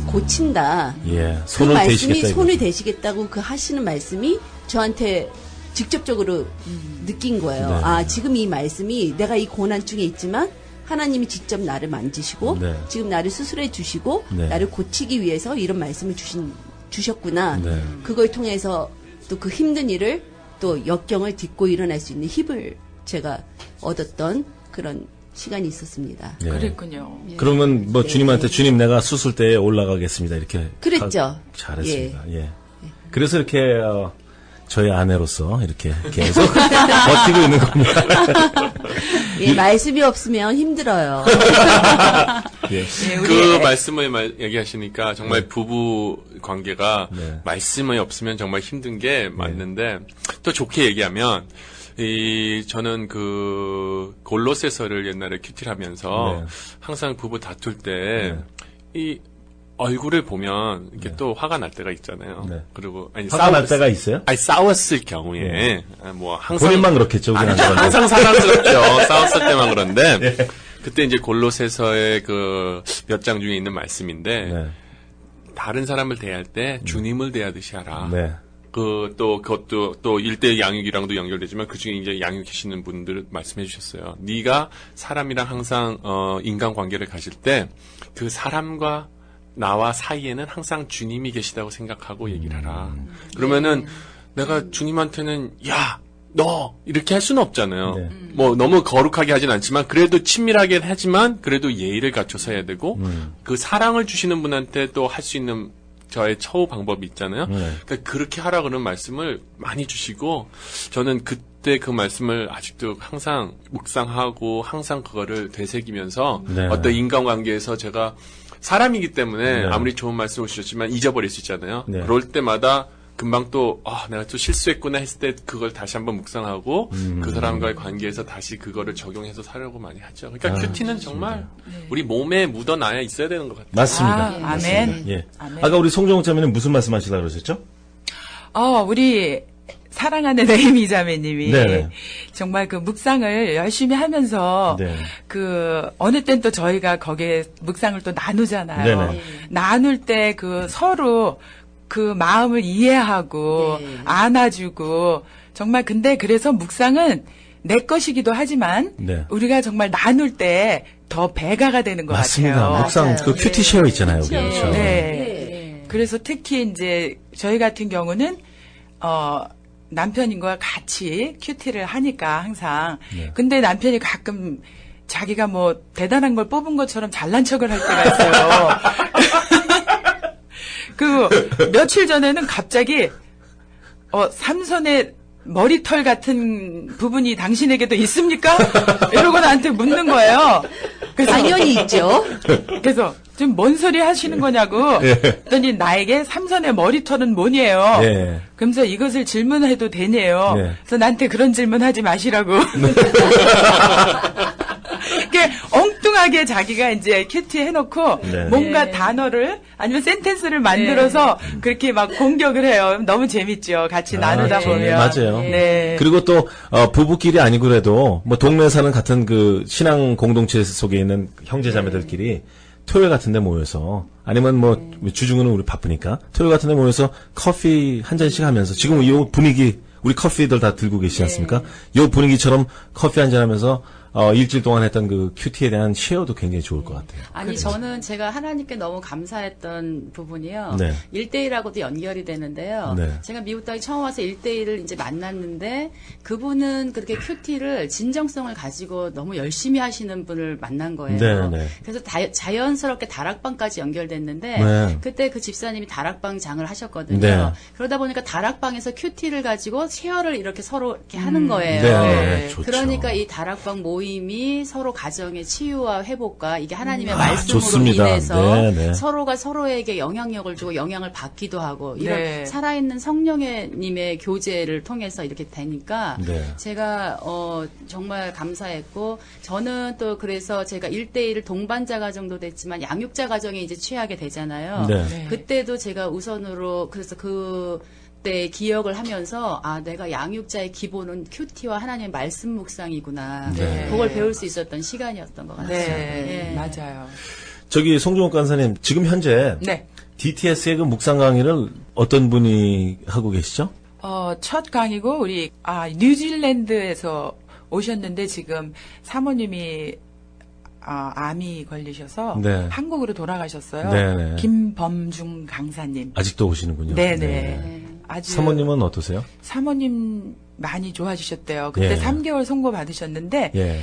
C: 고친다.
A: 예.
C: 그
A: 손을
C: 말씀이
A: 대시겠다.
C: 손을 대시겠다고 그 하시는 말씀이 저한테 직접적으로 느낀 거예요.
A: 네.
C: 아, 지금 이 말씀이 내가 이 고난 중에 있지만 하나님이 직접 나를 만지시고
A: 네.
C: 지금 나를 수술해 주시고
A: 네.
C: 나를 고치기 위해서 이런 말씀을 주셨구나.
A: 네.
C: 그걸 통해서 또 그 힘든 일을 또 역경을 딛고 일어날 수 있는 힘을 제가 얻었던 그런 시간이 있었습니다.
A: 네.
E: 그랬군요.
A: 그러면 뭐
C: 네.
A: 주님한테 주님 내가 수술대에 올라가겠습니다. 이렇게.
C: 그랬죠.
A: 잘했습니다. 예. 그래서 이렇게 저희 아내로서 이렇게 계속 버티고 있는 겁니다.
C: 예, 말씀이 없으면 힘들어요.
A: 예.
E: 예, 우리
B: 그 말씀을 얘기하시니까 정말 부부 관계가
A: 네.
B: 말씀이 없으면 정말 힘든 게 맞는데 또 좋게 얘기하면 저는 그 골로새서를 옛날에 큐티를 하면서
A: 네.
B: 항상 부부 다툴 때 이 얼굴을 보면 이렇게 또 화가 날 때가 있잖아요.
A: 네.
B: 그리고 아니
A: 화가 날 때가 있어요?
B: 아니 싸웠을 경우에
A: 네.
B: 뭐 항상
A: 본인만 그렇겠죠. 우리는
B: 아니죠. 항상 사랑스럽죠. 싸웠을 때만 그런데 그때 이제 골로새서의 그 몇 장 중에 있는 말씀인데
A: 네.
B: 다른 사람을 대할 때 주님을 대하듯이 하라.
A: 네.
B: 그것도 또 1대 양육이랑도 연결되지만 그 중에 이제 양육하시는 분들 말씀해 주셨어요. 네가 사람이랑 항상 인간 관계를 가질 때 그 사람과 나와 사이에는 항상 주님이 계시다고 생각하고 얘기를 하라. 그러면은 내가 주님한테는 야, 너 이렇게 할 수는 없잖아요.
A: 네.
B: 뭐 너무 거룩하게 하진 않지만 그래도 친밀하게 하지만 그래도 예의를 갖춰서 해야 되고 그 사랑을 주시는 분한테 또 할 수 있는 저의 처우 방법이 있잖아요. 그러니까 그렇게 하라 그런 말씀을 많이 주시고 저는 그때 그 말씀을 아직도 항상 묵상하고 항상 그거를 되새기면서
A: 네.
B: 어떤 인간관계에서 제가 사람이기 때문에
A: 네.
B: 아무리 좋은 말씀을 주셨지만 잊어버릴 수 있잖아요.
A: 네.
B: 그럴 때마다 금방 또 내가 또 실수했구나 했을 때 그걸 다시 한번 묵상하고 그 사람과의 관계에서 다시 그거를 적용해서 살려고 많이 하죠. 그러니까 큐티는 정말 우리 몸에 묻어놔야 있어야 되는 것 같아요.
A: 맞습니다.
E: 아,
A: 맞습니다.
E: 아멘.
A: 예.
E: 아멘.
A: 아까 우리 송정욱 자매는 무슨 말씀하시려고 그러셨죠?
E: 우리 사랑하는 레이미 자매님이
A: 네네.
E: 정말 그 묵상을 열심히 하면서
A: 네.
E: 그 어느 땐 또 저희가 거기에 묵상을 또 나누잖아요.
A: 네네.
E: 나눌 때 그 서로 그 마음을 이해하고
C: 네.
E: 안아주고 정말 근데 그래서 묵상은 내 것이기도 하지만
A: 네.
E: 우리가 정말 나눌 때 더 배가가 되는 것
A: 맞습니다.
E: 같아요.
A: 묵상
C: 맞아요.
A: 그 큐티 쉐어 있잖아요. 우리.
C: 그렇죠.
A: 그렇죠.
E: 네.
C: 네.
E: 그래서 특히 이제 저희 같은 경우는 남편인과 같이 큐티를 하니까 항상.
A: 네.
E: 근데 남편이 가끔 자기가 뭐 대단한 걸 뽑은 것처럼 잘난 척을 할 때가 있어요. 그 며칠 전에는 갑자기 삼선의 머리털 같은 부분이 당신에게도 있습니까? 이러고 나한테 묻는 거예요. 그래서
C: 당연히 있죠.
E: 그래서 지금 뭔 소리 하시는 거냐고 그랬더니 나에게 삼선의 머리털은 뭐니에요.
A: 예.
E: 그러면서 이것을 질문해도 되네요.
A: 네.
E: 그래서 나한테 그런 질문 하지 마시라고. 이렇게 엉뚱하게 자기가 이제 큐티 해놓고
A: 네.
E: 뭔가 단어를 아니면 센텐스를 만들어서 그렇게 막 공격을 해요. 너무 재밌죠. 같이 나누다 보면.
A: 맞아요.
E: 네.
A: 그리고 또 부부끼리 아니더라도 뭐 동네 사는 같은 그 신앙 공동체 속에 있는 형제자매들끼리 토요일 같은 데 모여서 아니면 뭐 주중은 우리 바쁘니까 토요일 같은 데 모여서 커피 한 잔씩 하면서 지금 이 분위기 우리 커피들 다 들고 계시지 않습니까? 이 분위기처럼 커피 한 잔 하면서 일주일 동안 했던 그 큐티에 대한 쉐어도 굉장히 좋을 것 같아요.
D: 아니 저는 제가 하나님께 너무 감사했던 부분이요.
A: 네.
D: 1대1하고도 연결이 되는데요.
A: 네.
D: 제가 미국 땅에 처음 와서 1대1을 이제 만났는데 그분은 그렇게 큐티를 진정성을 가지고 너무 열심히 하시는 분을 만난 거예요.
A: 네, 네.
D: 그래서 자연스럽게 다락방까지 연결됐는데
A: 네.
D: 그때 그 집사님이 다락방 장을 하셨거든요.
A: 네.
D: 그러다 보니까 다락방에서 큐티를 가지고 쉐어를 이렇게 서로 이렇게 하는 거예요.
A: 네, 네, 좋죠.
D: 그러니까 이 다락방 모임
C: 모임이 서로 가정의 치유와 회복과 이게 하나님의 말씀으로
A: 좋습니다.
C: 인해서
A: 네, 네.
C: 서로가 서로에게 영향력을 주고 영향을 받기도 하고 이런
E: 네.
C: 살아있는 성령님의 교제를 통해서 이렇게 되니까
A: 네.
C: 제가 정말 감사했고 저는 또 그래서 제가 1대1 동반자 가정도 됐지만 양육자 가정에 이제 취하게 되잖아요.
A: 네.
E: 네.
C: 그때도 제가 우선으로 그래서 그때 기억을 하면서 내가 양육자의 기본은 큐티와 하나님의 말씀 묵상이구나.
A: 네.
C: 그걸 배울 수 있었던 시간이었던 것 같아요.
E: 네,
C: 예.
E: 맞아요.
A: 저기 송종욱 간사님 지금 현재
E: 네.
A: DTS의 그 묵상 강의를 어떤 분이 하고 계시죠?
E: 첫 강의고 우리 뉴질랜드에서 오셨는데 지금 사모님이 암이 걸리셔서
A: 네.
E: 한국으로 돌아가셨어요.
A: 네네.
E: 김범중 강사님.
A: 아직도 오시는군요.
E: 네네. 아주
A: 사모님은 어떠세요?
E: 사모님 많이 좋아지셨대요. 그때
A: 예.
E: 3개월 선고 받으셨는데
A: 예.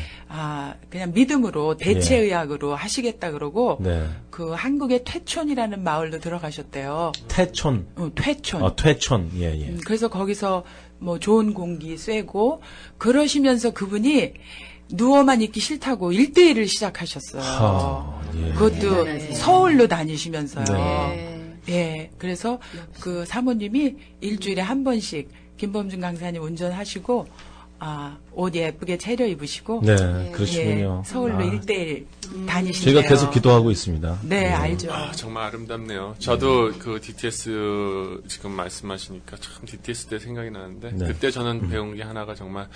E: 그냥 믿음으로 대체의학으로 하시겠다 그러고
A: 네.
E: 그 한국의 퇴촌이라는 마을로 들어가셨대요.
A: 태촌.
E: 퇴촌.
A: 퇴촌. 예, 예.
E: 그래서 거기서 뭐 좋은 공기 쐬고 그러시면서 그분이 누워만 있기 싫다고 1대1을 시작하셨어요.
A: 예.
E: 그것도
C: 대단하세요.
E: 서울로 다니시면서요.
C: 네.
E: 예, 그래서 그 사모님이 일주일에 한 번씩 김범준 강사님 운전하시고 옷 예쁘게 차려입으시고
A: 네, 그러시군요.
E: 서울로 1대1 다니시네요.
A: 저희가 계속 기도하고 있습니다.
E: 네, 알죠.
B: 정말 아름답네요. 저도 그 DTS 지금 말씀하시니까 참 DTS 때 생각이 나는데
A: 네.
B: 그때 저는 배운 게 하나가 정말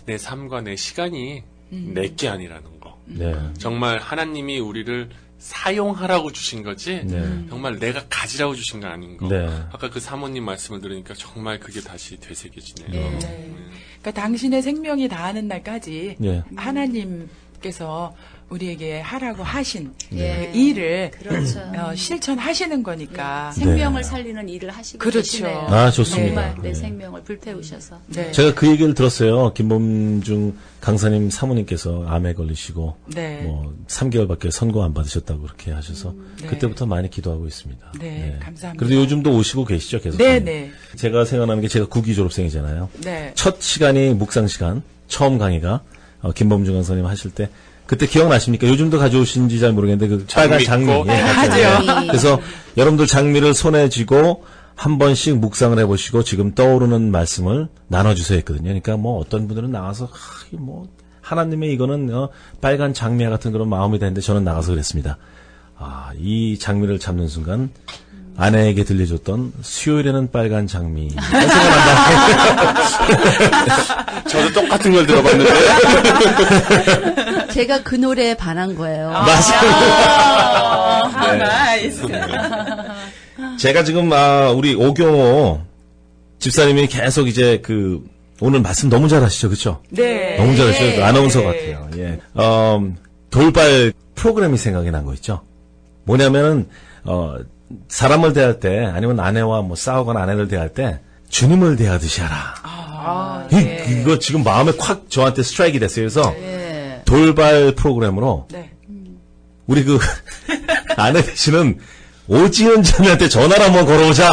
B: 내 삶과 내 시간이 내 게 아니라는 거.
A: 네.
B: 정말 하나님이 우리를 사용하라고 주신 거지
A: 네.
B: 정말 내가 가지라고 주신 거 아닌 거.
A: 네.
B: 아까 그 사모님 말씀을 들으니까 정말 그게 다시 되새겨지네요.
E: 네. 그러니까 당신의 생명이 다하는 날까지
A: 예.
E: 하나님께서 우리에게 하라고 하신
C: 예.
E: 그 일을
C: 그렇죠.
E: 실천하시는 거니까.
C: 생명을 살리는 일을 하시고
E: 그렇죠.
C: 계시네요.
A: 아, 좋습니다.
C: 정말 내
A: 네.
C: 생명을 불태우셔서.
E: 네.
A: 제가 그 얘기를 들었어요. 김범중 강사님 사모님께서 암에 걸리시고
E: 네.
A: 뭐 3개월밖에 선고 안 받으셨다고 그렇게 하셔서
E: 네.
A: 그때부터 많이 기도하고 있습니다.
E: 네, 감사합니다.
A: 그래도 요즘도 오시고 계시죠, 계속.
E: 네, 네.
A: 제가 생각나는 게 제가 9기 졸업생이잖아요.
E: 네.
A: 첫 시간이 묵상 시간, 처음 강의가 김범중 강사님 하실 때 그때 기억나십니까? 요즘도 가져오신지 잘 모르겠는데 그 빨간 장미.
B: 있고.
A: 예, 맞아요.
C: 장미.
A: 그래서 여러분들 장미를 손에 쥐고 한 번씩 묵상을 해보시고 지금 떠오르는 말씀을 나눠주세요 했거든요. 그러니까 뭐 어떤 분들은 나가서 뭐 하나님의 이거는 빨간 장미와 같은 그런 마음이 되는데 저는 나가서 그랬습니다. 이 장미를 잡는 순간 아내에게 들려줬던 수요일에는 빨간 장미.
B: 저도 똑같은 걸 들어봤는데
C: 제가 그 노래에 반한 거예요.
A: 맞습니다.
E: 나이스.
A: 제가 지금 우리 오경호 집사님이 계속 이제 오늘 말씀 너무 잘하시죠, 그렇죠?
E: 네.
A: 너무 잘하시죠. 아나운서
E: 네.
A: 같아요. 예. 돌발 프로그램이 생각이 난 거 있죠. 뭐냐면은 사람을 대할 때 아니면 아내와 뭐 싸우거나 아내를 대할 때 주님을 대하듯이 하라. 이거 지금 마음에 콱 저한테 스트라이크 됐어요. 그래서 돌발 프로그램으로
E: 네.
A: 우리 아내 되시는 오지은 자매한테 전화를 한번 걸어보자.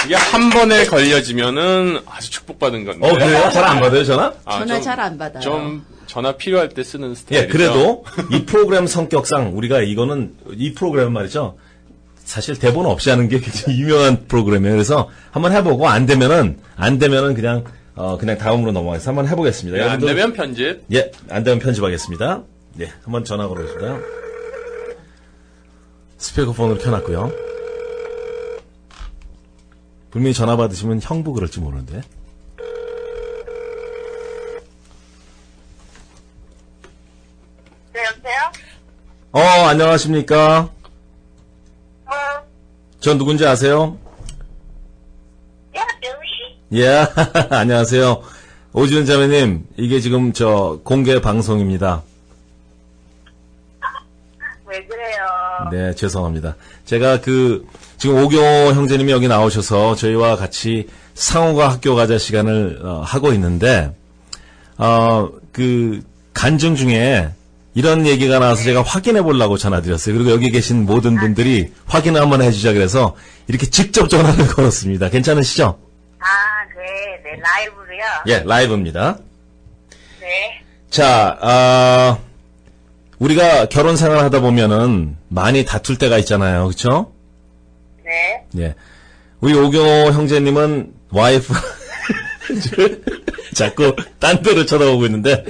B: 이게 한 번에 걸려지면은 아주 축복받은 건데.
A: 그래요? 잘 안 받아요, 전화?
C: 전화 잘 안 받아요.
B: 좀 전화 필요할 때 쓰는 스타일이죠.
A: 예, 그래도 이 프로그램 성격상 우리가 이 프로그램 말이죠. 사실 대본 없이 하는 게 굉장히 유명한 프로그램이에요. 그래서 한번 해보고 안 되면은 그냥 다음으로 넘어가서 한번 해보겠습니다.
B: 안 되면 편집.
A: 예, 안 되면 편집하겠습니다. 예, 한번 전화 걸어주세요. 스피커폰으로 켜놨고요. 분명히 전화 받으시면 형부 그럴지 모르는데.
G: 네, 여보세요?
A: 안녕하십니까? 전 누군지 아세요?
G: 야, 명희?
A: 예, 안녕하세요. 오지은 자매님, 이게 지금 공개 방송입니다.
G: 왜 그래요?
A: 네, 죄송합니다. 제가 지금 오경호 형제님이 여기 나오셔서 저희와 같이 상호가 학교 가자 시간을 하고 있는데, 간증 중에 이런 얘기가 나와서 제가 확인해 보려고 전화드렸어요. 그리고 여기 계신 모든 분들이 확인을 한번 해주자 그래서 이렇게 직접 전화를 걸었습니다. 괜찮으시죠?
G: 네, 라이브로요?
A: 예, 라이브입니다. 자, 우리가 결혼 생활 하다 보면은 많이 다툴 때가 있잖아요. 그쵸?
G: 네.
A: 예. 우리 오경호 형제님은 와이프, 자꾸 딴 데로 쳐다보고 있는데,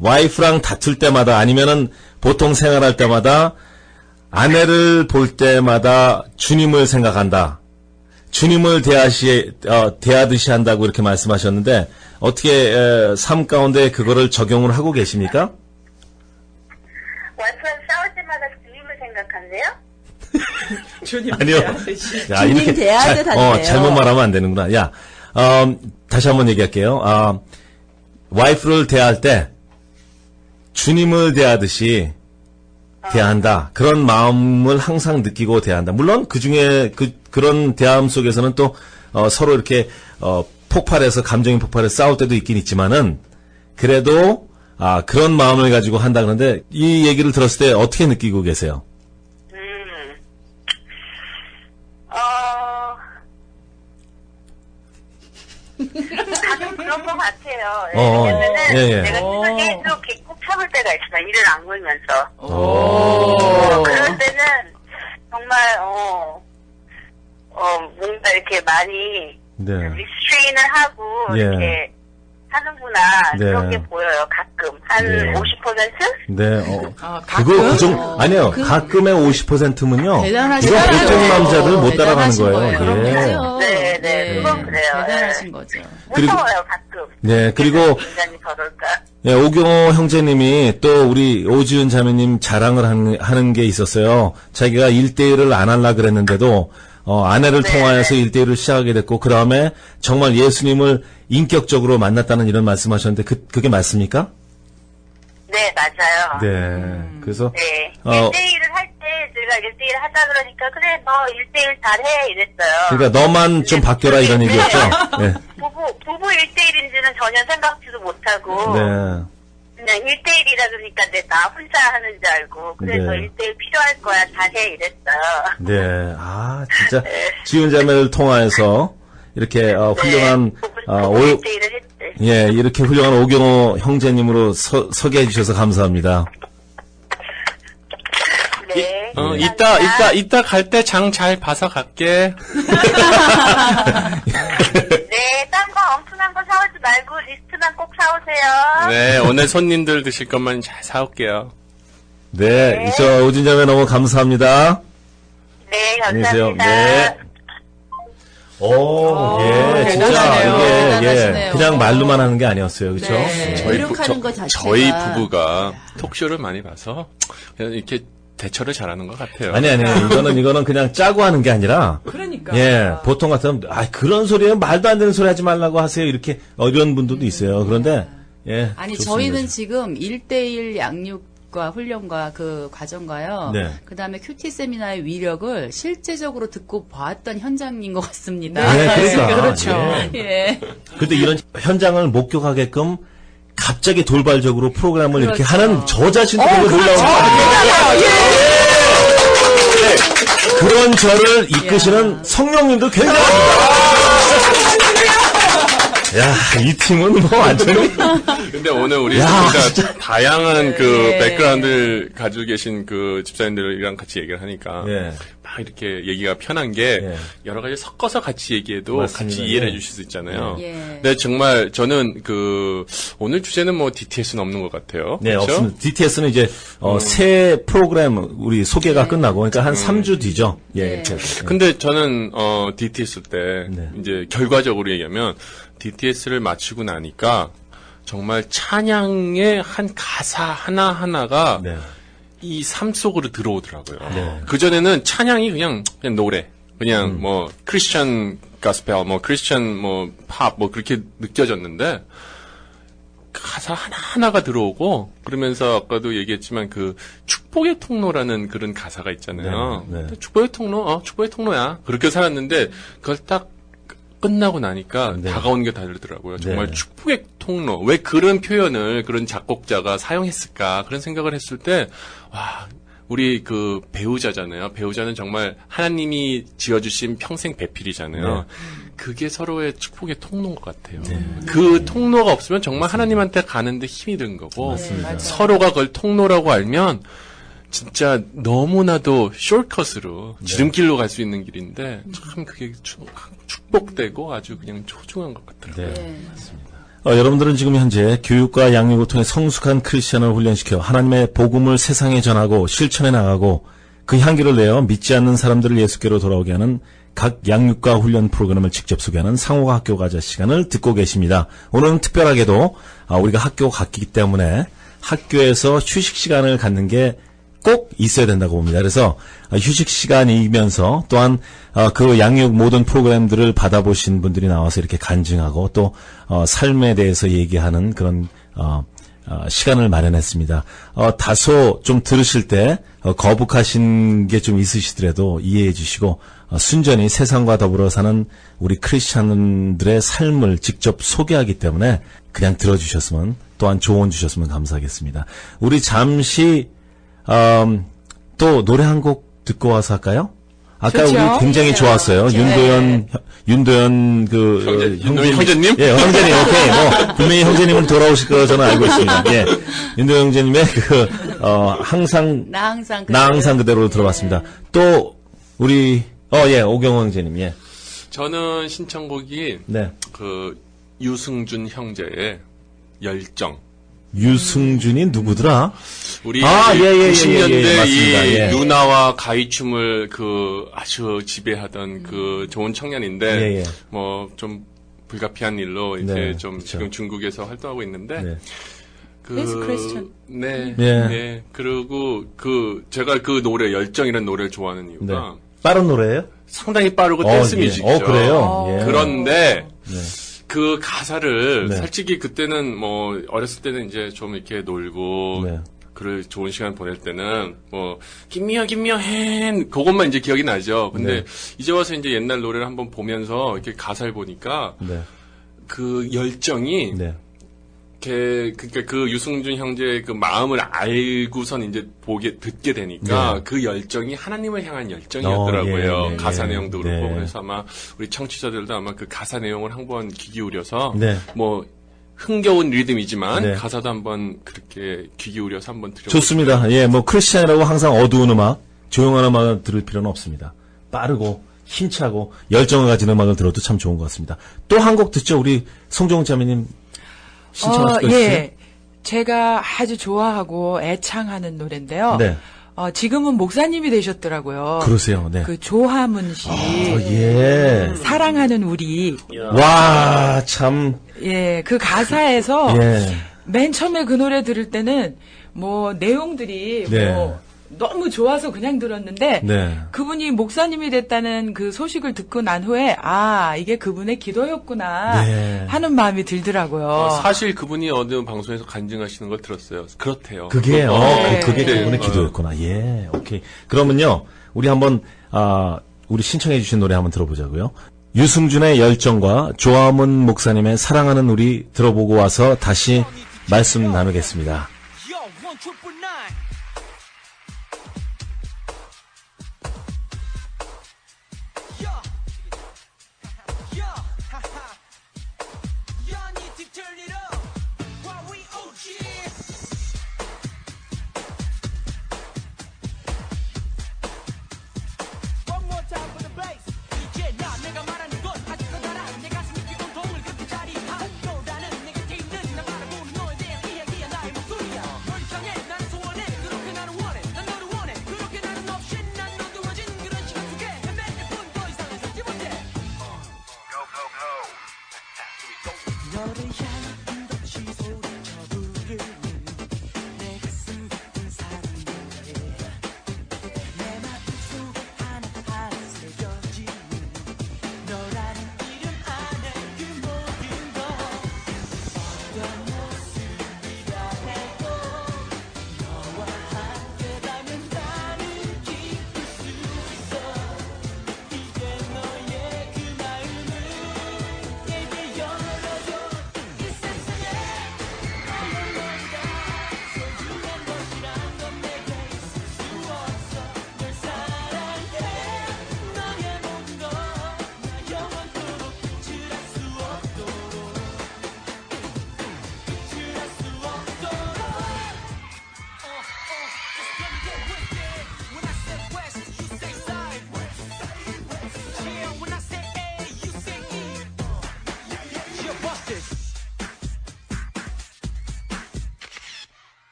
A: 와이프랑 다툴 때마다 아니면은 보통 생활할 때마다 아내를 볼 때마다 주님을 생각한다. 주님을 대하듯이 한다고 이렇게 말씀하셨는데, 어떻게, 삶 가운데 그거를 적용을 하고 계십니까?
G: 와이프랑 싸울 때마다 주님을 생각한대요?
E: 주님
A: 아니요.
E: 대하듯이.
A: 야,
C: 주님 대하듯 한대요.
A: 잘못 말하면 안 되는구나. 야, 다시 한번 얘기할게요. 와이프를 대할 때, 주님을 대하듯이 대한다. 그런 마음을 항상 느끼고 대한다. 물론 그 중에 그런 대함 속에서는 또 서로 이렇게 폭발해서 감정이 폭발해서 싸울 때도 있긴 있지만은 그래도 그런 마음을 가지고 한다 그러는데 이 얘기를 들었을 때 어떻게 느끼고 계세요?
G: 가끔 그런 것 같아요. 왜냐면은
A: 예.
G: 내가 힘들게 이렇게 꼭 참을 때가 있어. 일을 안 걸면서. 그럴 때는 정말 뭔가 이렇게 많이
A: 네.
G: 리스트레인을 하고
A: 예.
G: 이렇게 하는구나.
A: 네.
G: 그런 게 보여요. 가끔 한
A: 네.
G: 50%?
A: 네.
E: 가끔?
A: 그거 아니요. 가끔의 50%면요.
C: 대단하신
A: 이건
C: 거예요.
A: 보통 남자들 못 따라가는
C: 대단하신
A: 거예요.
C: 그럼
A: 예.
C: 그죠?
G: 네. 그건 그래요.
C: 대단하신 거죠.
G: 무서워요, 가끔.
A: 네, 그리고
G: 인간이 저럴까?
A: 예, 오경호 형제님이 또 우리 오지은 자매님 자랑을 하는 게 있었어요. 자기가 1대1을 안 하려고 그랬는데도 아내를 통하여서 1대1을 시작하게 됐고 그 다음에 정말 예수님을 인격적으로 만났다는 이런 말씀하셨는데 그게 맞습니까?
G: 네, 맞아요.
A: 네. 그래서
G: 네.
A: 어.
G: 1대1을 할 때 제가 1대1 하자 그러니까 그래 너 1대1 잘해 이랬어요.
A: 그러니까 너만 좀 바뀌어라 이런 얘기였죠. 네.
G: 부부 1대1인지는 전혀 생각지도 못하고
A: 네.
G: 그냥 1대1이라 그러니까 나 혼자 하는 줄 알고 그래서
A: 네.
G: 1대1 필요할 거야 잘해 이랬어요.
A: 네. 진짜 지은 자매를 통하여서 이렇게 훌륭한
G: 부부 1대1을 했대.
A: 예, 이렇게 훌륭한 오경호 형제님으로 서게 해주셔서 감사합니다.
G: 네.
B: 이따 갈 때 장 잘 봐서 갈게.
G: 네, 딴 거 엉뚱한 거 사오지 말고 리스트만 꼭 사오세요.
B: 네, 오늘 손님들 드실 것만 잘 사올게요.
A: 네, 저 오진 자매 너무 감사합니다.
G: 네,
A: 안녕히 계세요.
G: 감사합니다.
A: 네. 오, 예, 진짜
C: 대단하시네요.
A: 이게
C: 대단하시네요.
A: 그냥 말로만 하는 게 아니었어요, 그렇죠?
C: 네. 노력하는 것 자체가.
B: 저희 부부가 톡쇼를 많이 봐서 그냥 이렇게 대처를 잘하는 것 같아요.
A: 아니, 이거는 그냥 짜고 하는 게 아니라.
E: 그러니까.
A: 예, 보통 같으면, 그런 소리는 말도 안 되는 소리 하지 말라고 하세요. 이렇게, 이런 분들도 있어요. 그런데, 예.
C: 아니
A: 좋습니다.
C: 저희는 지금 1대1 양육과 훈련과 그 과정과요.
A: 네.
C: 그다음에 큐티 세미나의 위력을 실제적으로 듣고 봤던 현장인 것 같습니다.
A: 네, 그러니까.
E: 그렇죠.
A: 예.
C: 예.
A: 근데 이런 현장을 목격하게끔 갑자기 돌발적으로 프로그램을 이렇게
C: 그렇죠.
A: 하는 저 자신도 되게 놀라운 거 아니에요? 그런 저를 이끄시는 성령님도 굉장합니다. 야, 이 팀은 뭐 완전히.
B: 근데 오늘 우리
A: 야,
B: 진짜 다양한 그
C: 예.
B: 백그라운드를 가지고 계신 그 집사님들이랑 같이 얘기를 하니까
A: 예.
B: 막 이렇게 얘기가 편한 게
A: 예.
B: 여러 가지 섞어서 같이 얘기해도
A: 맞습니다.
B: 같이 이해를
A: 예.
B: 해주실 수 있잖아요.
C: 예.
B: 근데 정말 저는 그 오늘 주제는 뭐 DTS는 없는 것 같아요.
A: 네,
B: 그렇죠?
A: 없습니다. DTS는 이제, 새 프로그램, 우리 소개가 끝나고, 그러니까 한 3주 뒤죠. 예, 이렇게.
B: 근데 저는 DTS 때
A: 네.
B: 이제 결과적으로 얘기하면 DTS를 마치고 나니까 정말 찬양의 한 가사 하나하나가
A: 네.
B: 이 삶 속으로 들어오더라고요.
A: 네.
B: 그전에는 찬양이 그냥 노래, 그냥 뭐 크리스천 가스펠, 뭐 크리스천 뭐 팝 뭐 그렇게 느껴졌는데 가사 하나하나가 들어오고 그러면서 아까도 얘기했지만 그 축복의 통로라는 그런 가사가 있잖아요.
A: 네, 네.
B: 근데 축복의 통로, 축복의 통로야. 그렇게 살았는데 그걸 딱 끝나고 나니까
A: 네.
B: 다가오는 게 다르더라고요. 정말
A: 네.
B: 축복의 통로. 왜 그런 표현을 그런 작곡자가 사용했을까? 그런 생각을 했을 때, 와, 우리 그 배우자잖아요. 배우자는 정말 하나님이 지어주신 평생 배필이잖아요.
A: 네.
B: 그게 서로의 축복의 통로인 것 같아요. 그 통로가 없으면 정말 하나님한테 가는데 힘이 든 거고
A: 맞습니다.
B: 서로가 그걸 통로라고 알면 진짜 너무나도 숏컷으로 지름길로 갈 수 있는 길인데 참 그게 축복되고 아주 그냥 소중한 것 같더라고요.
A: 네. 여러분들은 지금 현재 교육과 양육을 통해 성숙한 크리스천을 훈련시켜 하나님의 복음을 세상에 전하고 실천해 나가고 그 향기를 내어 믿지 않는 사람들을 예수께로 돌아오게 하는 각 양육과 훈련 프로그램을 직접 소개하는 상호가 학교 가자 시간을 듣고 계십니다. 오늘은 특별하게도 우리가 학교 갔기 때문에 학교에서 휴식 시간을 갖는 게 꼭 있어야 된다고 봅니다. 그래서 휴식 시간이면서 또한 그 양육 모든 프로그램들을 받아보신 분들이 나와서 이렇게 간증하고 또 삶에 대해서 얘기하는 그런 시간을 마련했습니다. 다소 좀 들으실 때 거북하신 게 좀 있으시더라도 이해해 주시고 순전히 세상과 더불어 사는 우리 크리스찬들의 삶을 직접 소개하기 때문에 그냥 들어주셨으면 또한 조언 주셨으면 감사하겠습니다. 우리 잠시 또 노래 한 곡 듣고 와서 할까요? 아까
E: 좋죠?
A: 우리 굉장히 좋았어요. 윤도현
B: 형제님?
A: 예, 형제님, 오케이. 뭐, 분명히 형제님은 돌아오실 거 저는 알고 있습니다. 예. 윤도현 형제님의
C: 나
A: 항상 그대로 들어봤습니다. 또, 우리, 오경호 형제님, 예.
B: 저는 신청곡이
A: 네.
B: 유승준 형제의 열정.
A: 유승준이 누구더라?
B: 우리
A: 예,
B: 90년대
A: 맞습니다.
B: 이
A: 예.
B: 누나와 가이춤을 아주 지배하던 좋은 청년인데
A: 예.
B: 뭐 좀 불가피한 일로 이제
A: 네,
B: 좀
A: 그쵸.
B: 지금 중국에서 활동하고 있는데
A: 네.
E: He's Christian.
B: 네.
A: 예.
B: 네. 그리고 제가 그 노래 열정이라는 노래를 좋아하는
A: 네.
B: 이유가
A: 빠른 노래예요?
B: 상당히 빠르고 댄스
A: 예.
B: 뮤직이죠.
A: 그래요? 예.
B: 그런데
A: 네.
B: 그 가사를
A: 네.
B: 솔직히 그때는 뭐 어렸을 때는 이제 좀 이렇게 놀고
A: 네.
B: 그를 좋은 시간 보낼 때는 뭐 김미영 헨 그것만 이제 기억이 나죠. 근데
A: 네.
B: 이제 와서 이제 옛날 노래를 한번 보면서 이렇게 가사를 보니까
A: 네.
B: 그 열정이
A: 네.
B: 그러니까 그 유승준 형제의 그 마음을 알고선 이제 듣게 되니까
A: 네.
B: 그 열정이 하나님을 향한 열정이었더라고요.
A: 예.
B: 가사 내용도 그렇고
A: 네.
B: 그래서 아마 우리 청취자들도 아마 그 가사 내용을 한번 귀 기울여서
A: 네.
B: 뭐 흥겨운 리듬이지만
A: 네.
B: 가사도 한번 그렇게 귀 기울여서 한번 들어보세요.
A: 좋습니다. 예, 뭐 크리스찬이라고 항상 어두운 음악, 조용한 음악을 들을 필요는 없습니다. 빠르고 힘차고 열정을 가진 음악을 들어도 참 좋은 것 같습니다. 또 한 곡 듣죠. 우리 송정훈 자매님 신청하실 거 있어요?
E: 예. 제가 아주 좋아하고 애창하는 노래인데요.
A: 네.
E: 지금은 목사님이 되셨더라고요.
A: 그러세요. 네.
E: 그 조하문 씨.
A: 예.
E: 사랑하는 우리.
A: 와, 참.
E: 예, 그 가사에서
A: 예.
E: 맨 처음에 그 노래 들을 때는 뭐 내용들이
A: 네.
E: 뭐 너무 좋아서 그냥 들었는데
A: 네.
E: 그분이 목사님이 됐다는 그 소식을 듣고 난 후에 이게 그분의 기도였구나
A: 네.
E: 하는 마음이 들더라고요.
B: 사실 그분이 어느 방송에서 간증하시는 걸 들었어요. 그렇대요.
A: 그게,
E: 네.
A: 그게
B: 네.
A: 그분의 기도였구나. 예, 오케이. 그러면요, 우리 한번, 우리 신청해주신 노래 한번 들어보자고요. 유승준의 열정과 조화문 목사님의 사랑하는 우리 들어보고 와서 다시 말씀 나누겠습니다.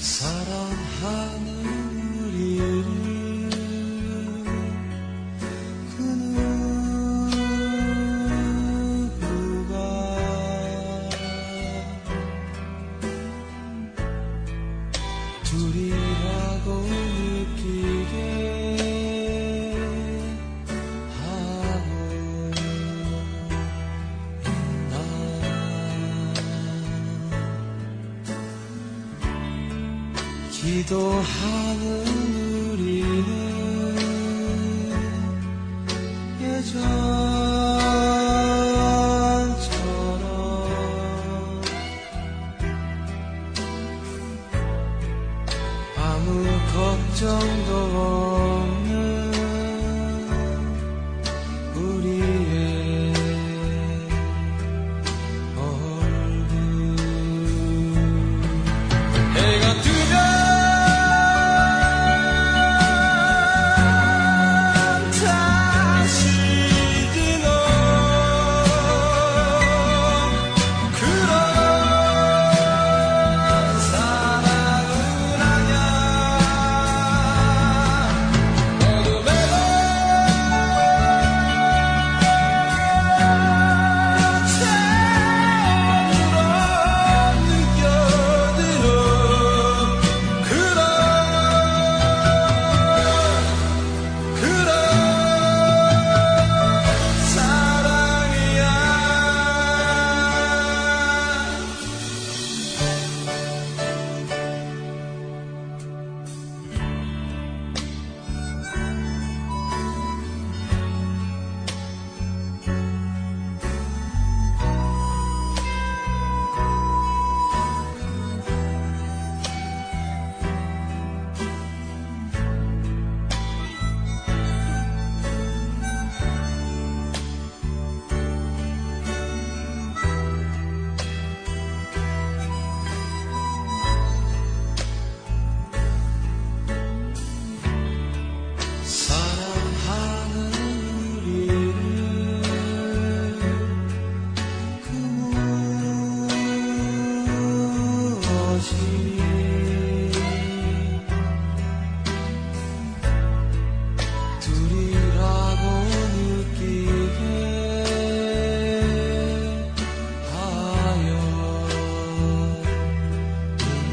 F: 사랑하는 우리를 그 누구가 둘이라고 느끼게 하고 있나. 기도하는 우리는 예전처럼 아무 걱정도 없는 우리의 얼굴. 해가 뜨면 다시 지는 그런 사랑은 아냐. 어둠에도 처음으로 느껴지는 그런 사랑이야. 사랑하는 우리를 그 무엇이 둘이라고 느끼게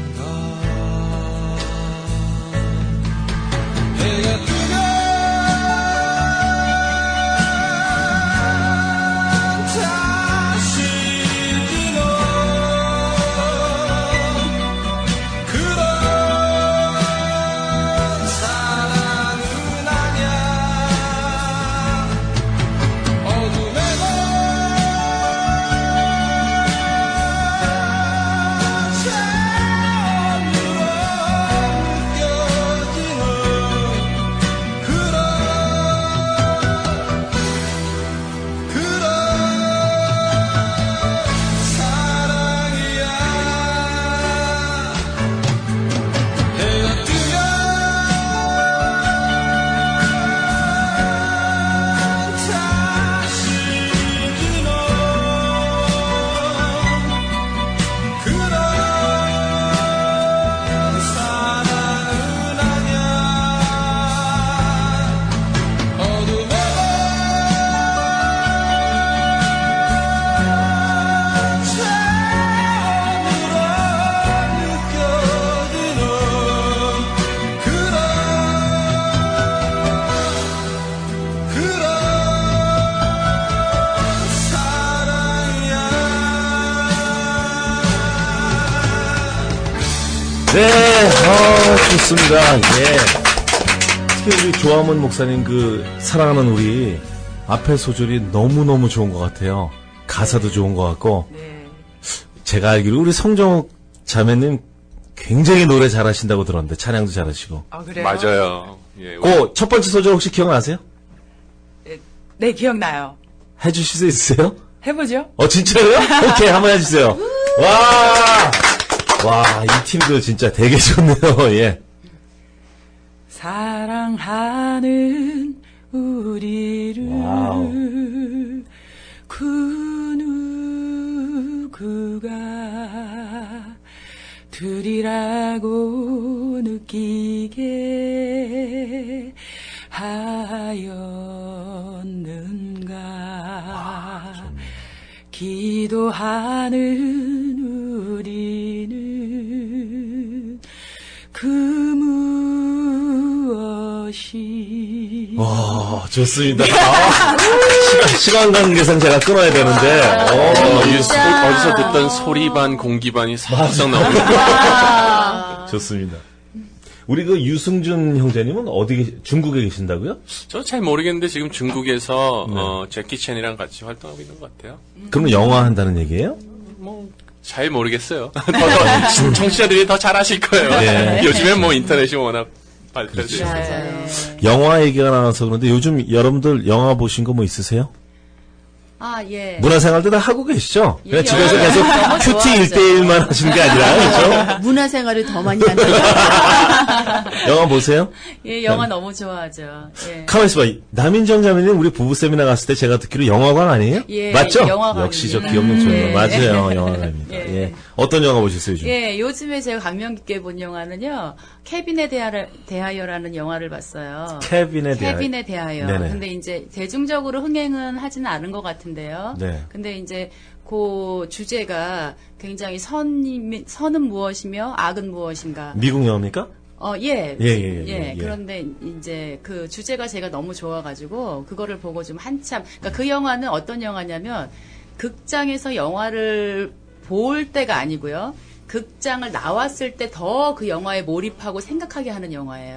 F: 하였는가. 해가 뜨면 다시 지는 그런 사랑은 아냐. 어둠에도 처음으로 느껴지는 그런 사랑이야. 해가 뜨면 다시 지는 그런 사랑은 아냐. 어둠에도 처음으로 느껴지는 그런 사랑이야.
A: 네, 좋습니다. 예. 특히 우리 조화문 목사님 그 사랑하는 우리 앞에 소절이 너무너무 좋은 것 같아요. 가사도 좋은 것 같고.
E: 네.
A: 제가 알기로 우리 성정욱 자매님 굉장히 노래 잘하신다고 들었는데 찬양도 잘하시고.
E: 아, 그래요?
B: 맞아요. 예,
A: 그 첫 번째 소절 혹시 기억나세요?
E: 네, 기억나요.
A: 해주실 수 있으세요?
E: 해보죠.
A: 진짜요? 오케이, 한번 해주세요. 와, 이 팀도 진짜 되게 좋네요. 예.
E: 사랑하는 우리를
A: 와우.
E: 그 누구가 들이라고 느끼게 하였는가. 기도하는 우리는 그 무엇이.
A: 좋습니다. 시간 관계상 제가 끊어야 되는데.
B: 어디서 듣던 소리 반 공기 반이 싹싹 나옵니다.
A: 좋습니다. 우리 그 유승준 형제님은 중국에 계신다고요?
B: 저 잘 모르겠는데 지금 중국에서 제키 챈이랑 같이 활동하고 있는 것 같아요.
A: 그러면 영화 한다는 얘기예요?
B: 잘 모르겠어요. 청취자들이 더 잘 아실 거예요.
A: 네.
B: 요즘엔 뭐 인터넷이 워낙 발달돼 있어서.
C: 맞아요.
A: 영화 얘기가 나와서 그런데 요즘 여러분들 영화 보신 거 뭐 있으세요?
D: 아, 예.
A: 문화생활도 다 하고 계시죠?
D: 예,
A: 그냥 집에서
D: 영화
A: 계속
D: 너무
A: 큐티
D: 좋아하죠.
A: 1대1만 하시는 게 아니라, 그렇죠?
C: 문화생활을 더 많이 한다.
A: 영화 보세요?
D: 예, 영화 너무 좋아하죠. 예.
A: 가만히 있어봐. 남인정 자매님 우리 부부 세미나 갔을 때 제가 듣기로 영화관 아니에요?
D: 예,
A: 맞죠?
D: 영화관입니다.
A: 역시 저 기억력 좋네요.
D: 예.
A: 맞아요. 영화관입니다.
D: 예.
A: 예. 어떤 영화 보셨어요, 요즘?
D: 예, 요즘에 제가 감명 깊게 본 영화는요, 케빈에 대하여라는 영화를 봤어요.
A: 케빈에
D: 대하여.
A: 네네.
D: 근데 이제 대중적으로 흥행은 하지는 않은 것 같은데요.
A: 네.
D: 근데 이제 그 주제가 굉장히 선은 무엇이며 악은 무엇인가.
A: 미국 영화입니까?
D: 예.
A: 예.
D: 그런데 이제 그 주제가 제가 너무 좋아가지고 그거를 보고 좀 한참. 그러니까 그 영화는 어떤 영화냐면 극장에서 영화를 볼 때가 아니고요. 극장을 나왔을 때 더 그 영화에 몰입하고 생각하게 하는 영화예요.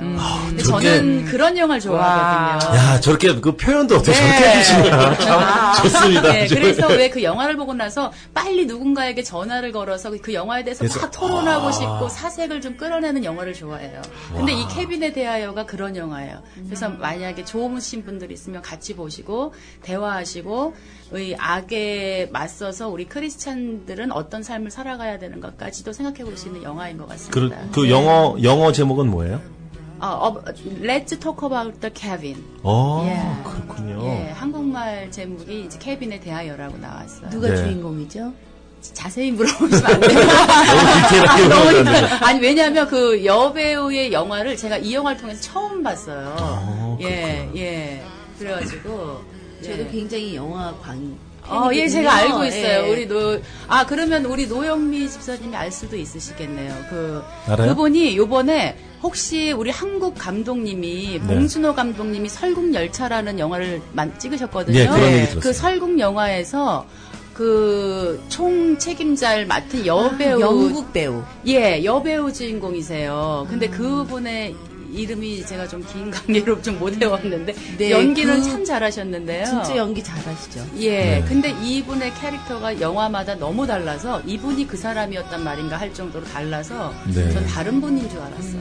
D: 근데 저는 그런 영화를 좋아하거든요.
A: 야, 저렇게 그 표현도 어떻게
D: 네.
A: 저렇게 해주시냐. 참 좋습니다.
D: 네, 그래서 왜 그 영화를 보고 나서 빨리 누군가에게 전화를 걸어서 그 영화에 대해서
A: 그래서,
D: 막 토론하고 싶고 사색을 좀 끌어내는 영화를 좋아해요. 근데 이 케빈에 대하여가 그런 영화예요. 그래서 만약에 좋으신 분들이 있으면 같이 보시고 대화하시고 의 악에 맞서서 우리 크리스찬들은 어떤 삶을 살아가야 되는 것까지도 생각해 볼 수 있는 영화인 것 같습니다.
A: 그 영어 제목은 뭐예요?
D: Let's talk about the Kevin. 예.
A: 그렇군요.
D: 예, 한국말 제목이 이제 케빈에 대하여라고 나왔어요.
C: 누가
A: 네.
C: 주인공이죠?
D: 자세히 물어보시면 안 돼요.
A: 너무 디테일하게 물어봤는데.
D: 아니, 왜냐하면 그 여배우의 영화를 제가 이 영화를 통해서 처음 봤어요. 예. 그래가지고.
C: 저도 굉장히 영화관.
D: 예, 제가 알고 있어요.
C: 예.
D: 그러면 우리 노영미 집사님이 알 수도 있으시겠네요.
A: 알아요?
D: 그분이 요번에 혹시 우리 한국 감독님이, 봉준호 감독님이 설국열차라는 영화를 찍으셨거든요.
A: 네, 그런 얘기 들었어요.
D: 그 설국 영화에서 그 총 책임자를 맡은 여배우.
C: 영국 배우.
D: 예, 여배우 주인공이세요. 근데 그분의 이름이 제가 좀 긴 관계로 좀 못 외웠는데
C: 네,
D: 연기는 참 잘하셨는데요.
C: 진짜 연기 잘하시죠.
D: 예, 근데 이분의 캐릭터가 영화마다 너무 달라서 이분이 그 사람이었단 말인가 할 정도로 달라서
A: 네.
D: 전 다른 분인 줄 알았어요.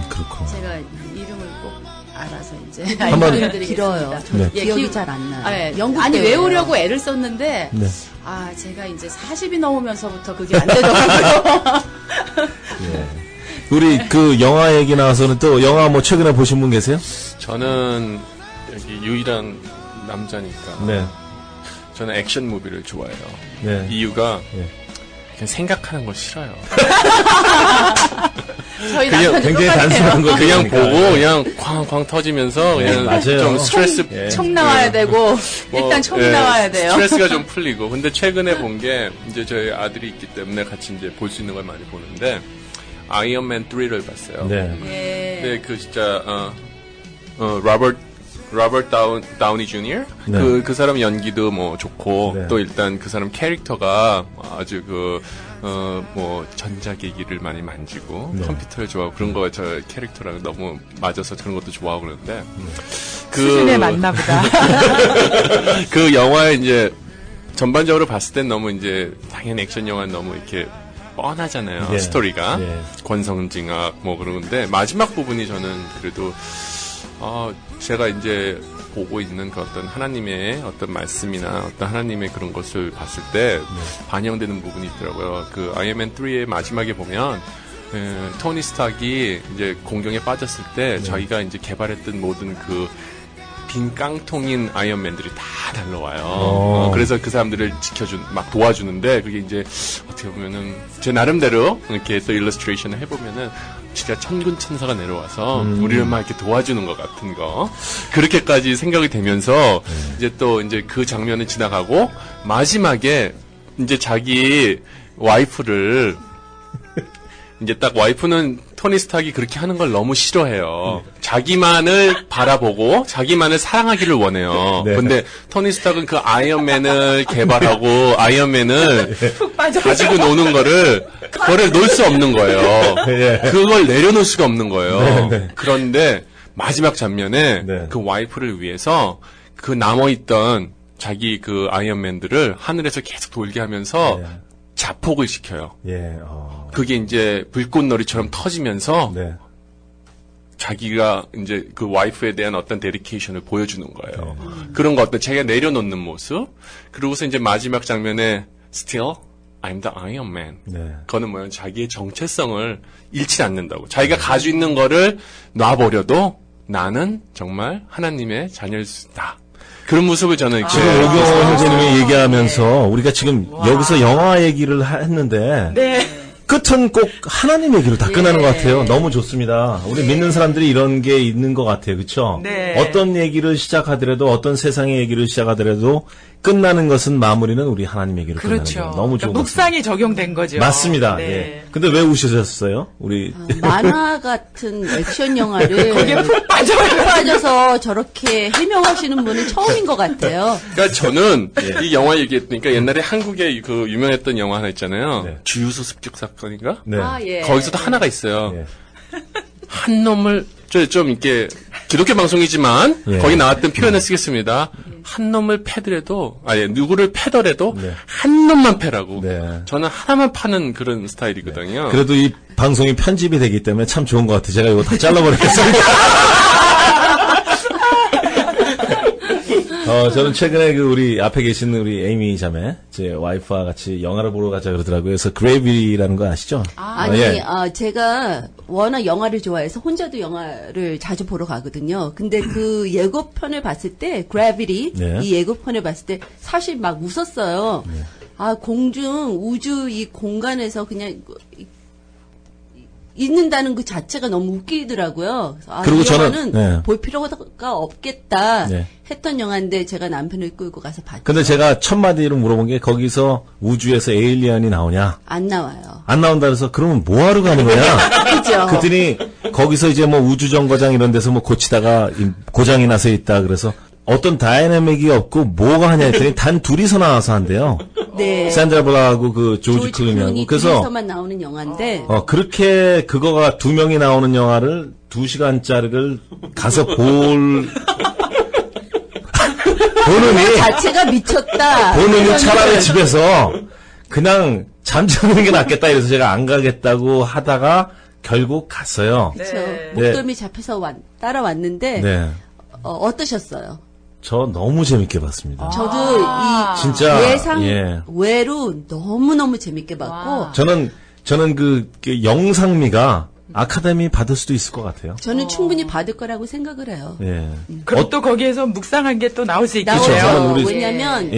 A: 그렇구나.
D: 제가 이름을 꼭 알아서 이제
A: 한번
D: 알려드리겠습니다.
C: 길어요. 저
A: 네.
C: 기억이 잘 안 나요.
D: 예,
C: 영국
D: 아니
C: 배우예요.
D: 외우려고 애를 썼는데
A: 네.
D: 제가 이제 40이 넘으면서부터 그게 안 되더라고요.
A: 예. 우리 그 영화 얘기 나와서는 또 영화 뭐 최근에 보신 분 계세요?
B: 저는 여기 유일한 남자니까
A: 네.
B: 저는 액션 무비를 좋아해요.
A: 네.
B: 이유가
A: 예.
B: 그냥 생각하는 걸 싫어요.
D: 저희
A: 그냥
D: 남편도
A: 굉장히
D: 똑같아요.
A: 단순한 거
B: 그냥 보고 그냥 쾅쾅 터지면서 그냥
A: 맞아요.
B: 좀 스트레스
A: 예.
D: 총 나와야 되고 일단 총이 나와야 돼요.
B: 스트레스가 좀 풀리고. 근데 최근에 본 게 이제 저희 아들이 있기 때문에 같이 이제 볼 수 있는 걸 많이 보는데 아이언맨 3를 봤어요.
A: 네.
D: 예.
B: 근데 그 진짜 로버트 다우니 주니어
A: 네.
B: 그 사람 연기도 뭐 좋고
A: 네.
B: 또 일단 그 사람 캐릭터가 아주 뭐 전자기기를 많이 만지고
A: 네.
B: 컴퓨터를 좋아하고 그런 거 저 캐릭터랑 너무 맞아서 그런 것도 좋아하고 그러는데
E: 수준에 맞나 보다.
B: 그 영화에 이제 전반적으로 봤을 땐 너무 이제 당연히 액션 영화는 너무 이렇게 뻔하잖아요.
A: 예.
B: 스토리가
A: 예.
B: 권성징악 뭐 그러는데 마지막 부분이 저는 그래도 제가 이제 보고 있는 그 어떤 하나님의 어떤 말씀이나 어떤 하나님의 그런 것을 봤을 때 반영되는 부분이 있더라고요. 그 아이언맨 3의 마지막에 보면 토니 스타크이 이제 공경에 빠졌을 때 자기가 이제 개발했던 모든 그 빈 깡통인 아이언맨들이 다 달려와요. 그래서 그 사람들을 막 도와주는데, 그게 이제, 어떻게 보면은, 제 나름대로, 이렇게 또 일러스트레이션을 해보면은, 진짜 천군천사가 내려와서, 우리를 막 이렇게 도와주는 것 같은 거. 그렇게까지 생각이 되면서, 이제 또 이제 그 장면을 지나가고, 마지막에, 이제 자기 와이프를, 이제 딱 와이프는 토니 스타크가 그렇게 하는 걸 너무 싫어해요. 자기만을 바라보고 자기만을 사랑하기를 원해요.
A: 네.
B: 근데 토니 스타크는 그 아이언맨을 개발하고 아이언맨을 가지고 노는 그거를 놓을 수 없는 거예요. 그걸 내려놓을 수가 없는 거예요. 그런데 마지막 장면에 그 와이프를 위해서 그 남아있던 자기 그 아이언맨들을 하늘에서 계속 돌게 하면서 자폭을 시켜요. 그게 이제 불꽃놀이처럼 터지면서 자기가 이제 그 와이프에 대한 어떤 데디케이션을 보여주는 거예요. 그런 거 어떤 자기가 내려놓는 모습. 그러고서 이제 마지막 장면에 Still I'm the Iron Man. 그거는 뭐야? 자기의 정체성을 잃지 않는다고. 자기가 가지고 있는 거를 놔버려도 나는 정말 하나님의 자녀일 수 있다. 그런 모습을 저는
A: 지금 오경호 형제님이 얘기하면서 우리가 지금 여기서 영화 얘기를 했는데 끝은 꼭 하나님 얘기로 다 끝나는 것 같아요. 너무 좋습니다. 우리 믿는 사람들이 이런 게 있는 것 같아요. 그렇죠? 어떤 얘기를 시작하더라도 어떤 세상의 얘기를 시작하더라도 끝나는 것은 마무리는 우리 하나님 얘기로 끝나는 거예요. 너무 좋은
E: 그러니까 묵상이 적용된 거죠.
A: 맞습니다. 근데 왜 우셨어요? 우리
C: 만화 같은 액션 영화를
E: 거기에 푹
C: 빠져서 저렇게 해명하시는 분은 처음인 것 같아요.
B: 그러니까 저는 이 영화 얘기했으니까 옛날에 한국에 그 유명했던 영화 하나 있잖아요. 주유소 습격 사건인가? 거기서도 하나가 있어요. 한 놈을 좀 이렇게 기독교 방송이지만 거기 나왔던 표현을 쓰겠습니다. 한 놈을 패더라도 누구를 패더라도 한 놈만 패라고. 저는 하나만 파는 그런 스타일이거든요.
A: 그래도 이 방송이 편집이 되기 때문에 참 좋은 것 같아요. 제가 이거 다 잘라버리겠습니다. 저는 최근에 그 우리 앞에 계신 우리 에이미 자매, 제 와이프와 같이 영화를 보러 가자 그러더라고요. 그래서 그레이비라는 거 아시죠?
C: 제가 워낙 영화를 좋아해서 혼자도 영화를 자주 보러 가거든요. 근데 그 예고편을 봤을 때, 그래비티, 이 예고편을 봤을 때 사실 막 웃었어요. 공중, 우주 이 공간에서 그냥 있는다는 그 자체가 너무 웃기더라고요. 그리고 저는 볼 필요가 없겠다 했던 영화인데 제가 남편을 끌고 가서 봤죠.
A: 근데 제가 첫 마디로 물어본 게 거기서 우주에서 에일리언이 나오냐?
C: 안 나와요.
A: 안 나온다 그래서 그러면 뭐하러 가는 거야?
C: 그죠.
A: 그랬더니 거기서 이제 뭐 우주정거장 이런 데서 뭐 고치다가 고장이 나서 있다 그래서 어떤 다이내믹이 없고 뭐가 하냐 했더니 단 둘이서 나와서 한대요. 샌드라 블락하고 그 조지 클루니하고. 그래서
C: 둘이서만 나오는 영화인데.
A: 그렇게 그거가 두 명이 나오는 영화를 2시간짜리를 가서 보는 이
C: 자체가 미쳤다.
A: 보는 이 차라리 집에서 그냥 잠자는 게 낫겠다 이래서 제가 안 가겠다고 하다가 결국 갔어요.
C: 목덜미 잡혀서 따라왔는데 어떠셨어요?
A: 저 너무 재밌게 봤습니다.
C: 저도 이
A: 진짜
C: 예상 외로 너무너무 재밌게 봤고
A: 저는 그 영상미가 아카데미 받을 수도 있을 것 같아요.
C: 저는 충분히 받을 거라고 생각을 해요.
E: 그럼 또 거기에서 묵상한 게 또 나올 수 있겠죠.
C: 왜냐면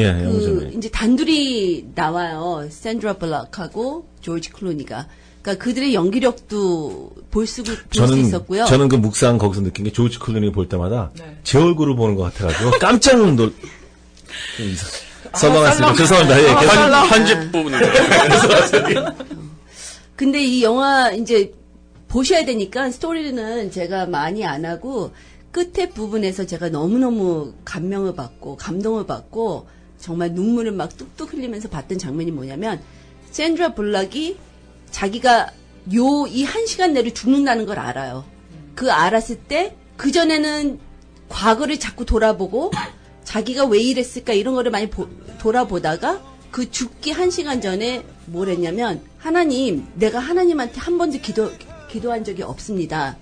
C: 이제 단둘이 나와요. 샌드라 블락하고 조지 클루니가. 그러니까 그들의 연기력도 볼 수 있었고요.
A: 저는 그 묵상 거기서 느낀 게 조지 클루니 볼 때마다 제 얼굴을 보는 것 같아가지고 깜짝 썰렁했습니다. 죄송합니다.
B: 편집 부분이.
C: 근데 이 영화 이제 보셔야 되니까 스토리는 제가 많이 안 하고 끝에 부분에서 제가 너무너무 감명을 받고 감동을 받고 정말 눈물을 막 뚝뚝 흘리면서 봤던 장면이 뭐냐면 샌드라 블락이 자기가 이 1시간 내로 죽는다는 걸 알아요. 그 알았을 때 그전에는 과거를 자꾸 돌아보고 자기가 왜 이랬을까 이런 거를 많이 돌아보다가 그 죽기 1시간 전에 뭘 했냐면 하나님, 내가 하나님한테 한 번도 기도한 적이 없습니다.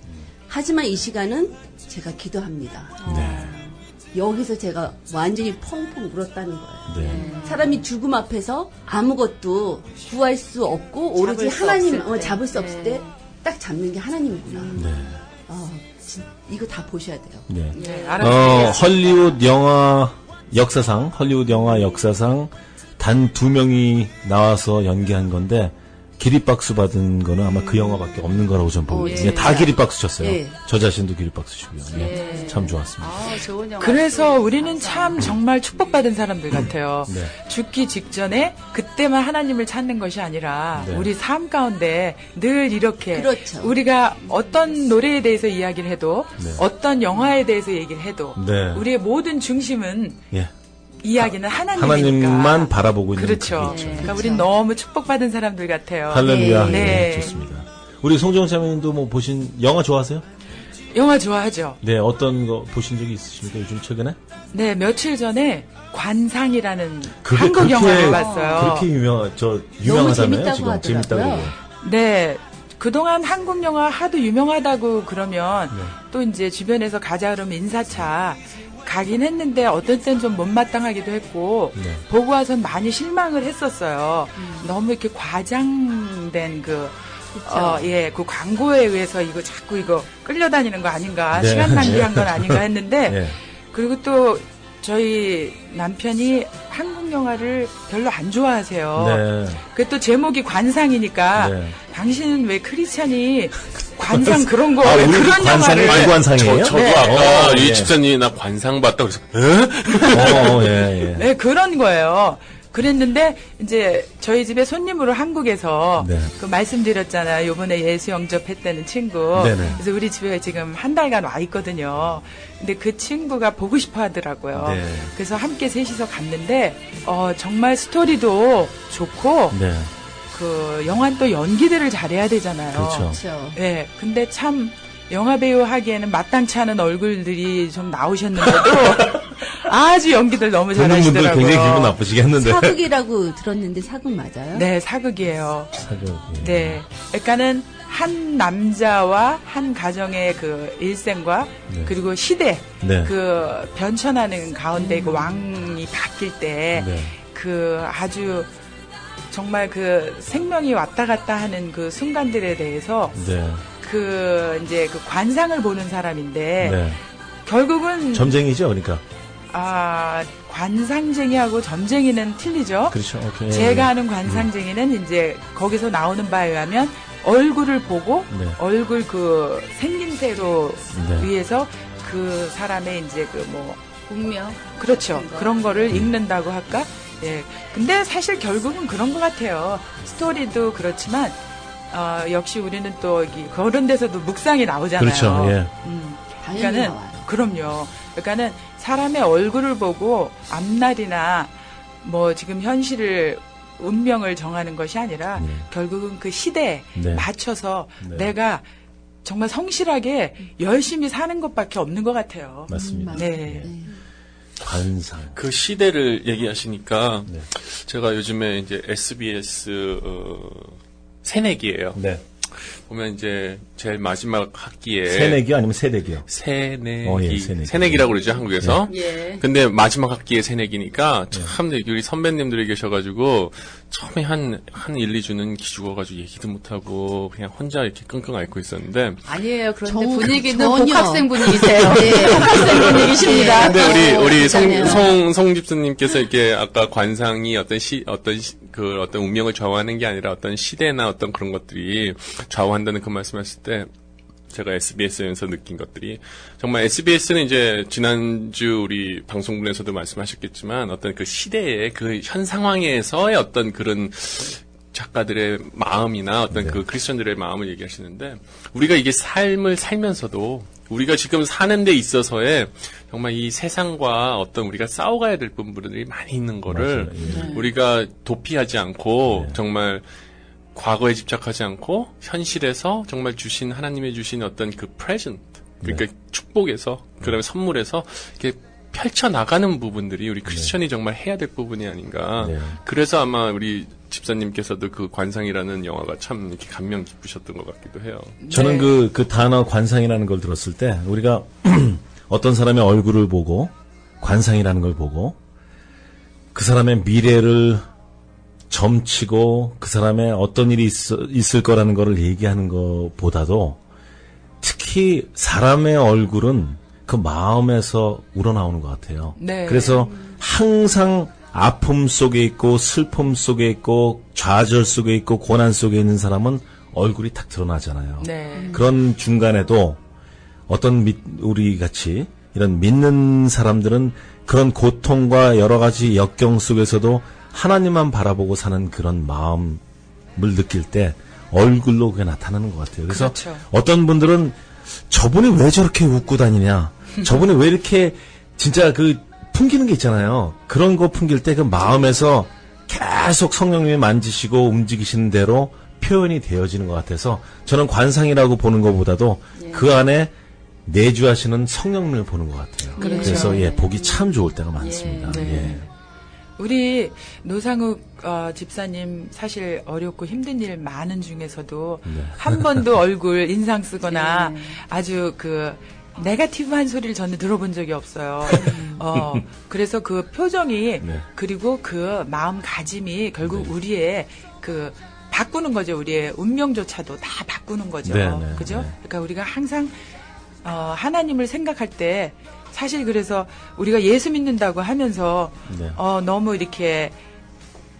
C: 하지만 이 시간은 제가 기도합니다. 여기서 제가 완전히 펑펑 울었다는 거예요. 사람이 죽음 앞에서 아무것도 구할 수 없고 오로지 하나님 잡을 수 없을 때 딱 잡는 게 하나님이구나. 이거 다 보셔야 돼요.
A: 네.
E: 네, 알아보겠습니다.
A: 헐리우드 영화 역사상 단 2명이 나와서 연기한 건데 기립박수 받은 거는 아마 그 영화밖에 없는 거라고 전 보고 있어요.
C: 예.
A: 다 기립박수 쳤어요.
C: 예.
A: 저 자신도 기립박수 치고요.
D: 예.
A: 참 좋았습니다.
D: 좋은 영화.
E: 그래서 우리는 참 정말 축복받은 사람들 같아요.
A: 네.
E: 죽기 직전에 그때만 하나님을 찾는 것이 아니라
A: 네.
E: 우리 삶 가운데 늘 이렇게
C: 그렇죠.
E: 우리가 어떤 노래에 대해서 이야기를 해도
A: 네.
E: 어떤 영화에 대해서 얘기를 해도
A: 네.
E: 우리의 모든 중심은
A: 예.
E: 이야기는 하나님이니까.
A: 하나님만 바라보고 있는
E: 그렇죠.
A: 그게 있죠.
E: 그러니까 우린 너무 축복받은 사람들 같아요.
A: 할렐루야.
E: 네.
A: 네. 좋습니다. 우리 송정훈 자매님도 뭐 보신 영화 좋아하세요?
E: 영화 좋아하죠.
A: 네, 어떤 거 보신 적이 있으십니까? 요즘 최근에?
E: 네, 며칠 전에 관상이라는
A: 그게
E: 한국
A: 그렇게-
E: 영화를 봤어요.
A: 그렇게 유명하다며요,
C: 재밌다고
A: 지금.
C: 하더라고요.
A: 재밌다고.
E: 네. 그동안 한국 영화 하도 유명하다고 그러면
A: 네.
E: 또 이제 주변에서 가자 그러면 인사차 가긴 했는데 어떤 때는 좀 못마땅하기도 했고
A: 네.
E: 보고 와선 많이 실망을 했었어요. 너무 이렇게 과장된 그 그 광고에 의해서 이거 자꾸 이거 끌려다니는 거 아닌가,
A: 네.
E: 시간 낭비한 건 아닌가 했는데
A: 네.
E: 그리고 또 저희 남편이 한국 영화를 별로 안 좋아하세요.
A: 네.
E: 그 또 제목이 관상이니까
A: 네.
E: 당신은 왜 크리스찬이 관상 그런 거
A: 아,
E: 왜
A: 우리
E: 그런
A: 관상이
E: 영화를
A: 관상이에요?
B: 저도
E: 네.
B: 아까 이
A: 예.
B: 집사님이 나 관상 봤다고 그래서
A: 예.
E: 네, 그런 거예요. 그랬는데 이제 저희 집에 손님으로 한국에서
A: 네.
E: 그 말씀드렸잖아요. 요번에 예수 영접했다는 친구.
A: 네네.
E: 그래서 우리 집에 지금 한 달간 와 있거든요. 근데 그 친구가 보고 싶어 하더라고요.
A: 네.
E: 그래서 함께 셋이서 갔는데 정말 스토리도 좋고
A: 네.
E: 그 영화는 또 연기들을 잘해야 되잖아요.
A: 그렇죠.
C: 그렇죠.
E: 네, 근데 참 영화 배우 하기에는 마땅치 않은 얼굴들이 좀 나오셨는데도 아주 연기들 너무
A: 듣는 분들
E: 잘하시더라고요.
A: 굉장히 기분 나쁘시겠는데.
C: 사극이라고 들었는데 사극 맞아요?
E: 네, 사극이에요.
A: 사극. 예.
E: 네, 그러니까는 한 남자와 한 가정의 그 일생과
A: 네.
E: 그리고 시대
A: 네.
E: 그 변천하는 가운데 그 왕이 바뀔 때
A: 네.
E: 그 아주 정말 그 생명이 왔다 갔다 하는 그 순간들에 대해서
A: 네.
E: 그 이제 그 관상을 보는 사람인데
A: 네.
E: 결국은
A: 점쟁이죠, 그러니까.
E: 관상쟁이하고 점쟁이는 틀리죠.
A: 그렇죠. 오케이.
E: 제가 아는 관상쟁이는 이제 거기서 나오는 바에 의하면 얼굴을 보고
A: 네.
E: 얼굴 그 생김새로
A: 네.
E: 의해서 그 사람의 이제 그 뭐
D: 운명.
E: 그렇죠. 그런 거를
A: 음.
E: 읽는다고 할까? 예. 근데 사실 결국은 그런 것 같아요. 스토리도 그렇지만 역시 우리는 또 여기 그런 데서도 묵상이 나오잖아요.
A: 그렇죠. 예.
C: 당연히
E: 그러니까는
C: 나와요.
E: 그럼요. 그러니까는 사람의 얼굴을 보고 앞날이나 뭐 지금 현실을 운명을 정하는 것이 아니라
A: 네.
E: 결국은 그 시대에
A: 네.
E: 맞춰서
A: 네.
E: 내가 정말 성실하게 열심히 사는 것밖에 없는 것 같아요.
A: 맞습니다.
E: 네.
A: 관상.
B: 그 시대를 얘기하시니까
A: 네.
B: 제가 요즘에 이제 SBS 새내기예요.
A: 네.
B: 보면 이제 제일 마지막 학기에
A: 새내기요 아니면 새내기요?
B: 새내기,
A: 예, 새내기.
B: 새내기라고 그러죠 한국에서.
D: 예.
B: 근데 마지막 학기에 새내기니까 참 우리 선배님들이 계셔가지고 처음에 한 1, 2주는 기죽어가지고 얘기도 못하고 그냥 혼자 이렇게 끙끙 앓고 있었는데
D: 아니에요. 그런데
C: 저-
D: 분위기는
C: 전혀.
D: 복학생 분위기세요.
C: 네.
D: 복학생 분위기십니다.
B: 근데 우리
C: 맞아요.
B: 송 집사님께서 이렇게 아까 관상이 어떤 운명을 좌우하는 게 아니라 어떤 시대나 어떤 그런 것들이 좌우한다는 그 말씀하실 때 제가 SBS에서 느낀 것들이 정말 SBS는 이제 지난주 우리 방송분에서도 말씀하셨겠지만 어떤 그 시대의 그 현 상황에서의 어떤 그런 작가들의 마음이나 어떤 그 크리스천들의 마음을 얘기하시는데 우리가 이게 삶을 살면서도 우리가 지금 사는 데 있어서의 정말 이 세상과 어떤 우리가 싸워가야 될 부분들이 많이 있는 거를
A: 맞아요.
B: 우리가 도피하지 않고
A: 네.
B: 정말 과거에 집착하지 않고 현실에서 정말 주신 하나님의 주신 어떤 그 present 그러니까 축복에서 그다음에 선물에서 이렇게 펼쳐 나가는 부분들이 우리 크리스천이 정말 해야 될 부분이 아닌가.
A: 네.
B: 그래서 아마 우리 집사님께서도 그 관상이라는 영화가 참 이렇게 감명 깊으셨던 것 같기도 해요.
A: 저는 그 단어 관상이라는 걸 들었을 때 우리가 어떤 사람의 얼굴을 보고 관상이라는 걸 보고 그 사람의 미래를 점치고 그 사람의 어떤 일이 있을 거라는 거를 얘기하는 것보다도 특히 특히 사람의 얼굴은 그 마음에서 우러나오는 것 같아요.
E: 네.
A: 그래서 항상 아픔 속에 있고 슬픔 속에 있고 좌절 속에 있고 고난 속에 있는 사람은 얼굴이 딱 드러나잖아요.
E: 네.
A: 그런 중간에도 어떤 우리 같이 이런 믿는 사람들은 그런 고통과 여러 가지 역경 속에서도 하나님만 바라보고 사는 그런 마음을 느낄 때 얼굴로 그게 나타나는 것 같아요. 그래서
E: 그렇죠.
A: 어떤 분들은 저분이 왜 저렇게 웃고 다니냐, 저분이 왜 이렇게 진짜 그 풍기는 게 있잖아요. 그런 거 풍길 때 그 마음에서 계속 성령님이 만지시고 움직이시는 대로 표현이 되어지는 것 같아서 저는 관상이라고 보는 것보다도 그 안에 내주하시는 성령님을 보는 것 같아요.
E: 그렇죠.
A: 그래서 예, 보기 참 좋을 때가 많습니다.
E: 네.
A: 예.
E: 우리 노상욱 집사님 사실 어렵고 힘든 일 많은 중에서도
A: 네.
E: 한 번도 얼굴 인상 쓰거나
D: 네.
E: 아주 그 네거티브한 소리를 저는 들어본 적이 없어요. 그래서 그 표정이
A: 네.
E: 그리고 그 마음가짐이 결국 우리의 그 바꾸는 거죠. 우리의 운명조차도 다 바꾸는 거죠.
A: 네, 네,
E: 그죠?
A: 네.
E: 그러니까 우리가 항상 하나님을 생각할 때 사실 그래서 우리가 예수 믿는다고 하면서
A: 네.
E: 너무 이렇게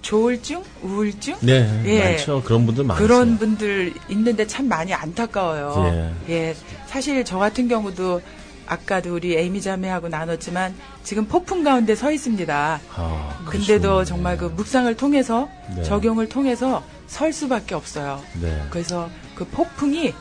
E: 조울증, 우울증,
A: 네,
E: 예.
A: 많죠. 그런 분들 많으세요.
E: 그런 분들 있는데 참 많이 안타까워요.
A: 예.
E: 예, 사실 저 같은 경우도 아까도 우리 에이미 자매하고 나눴지만 지금 폭풍 가운데 서 있습니다.
A: 아,
E: 근데도
A: 그러시군요.
E: 정말 그 묵상을 통해서
A: 네.
E: 적용을 통해서 설 수밖에 없어요.
A: 네.
E: 그래서 그 폭풍이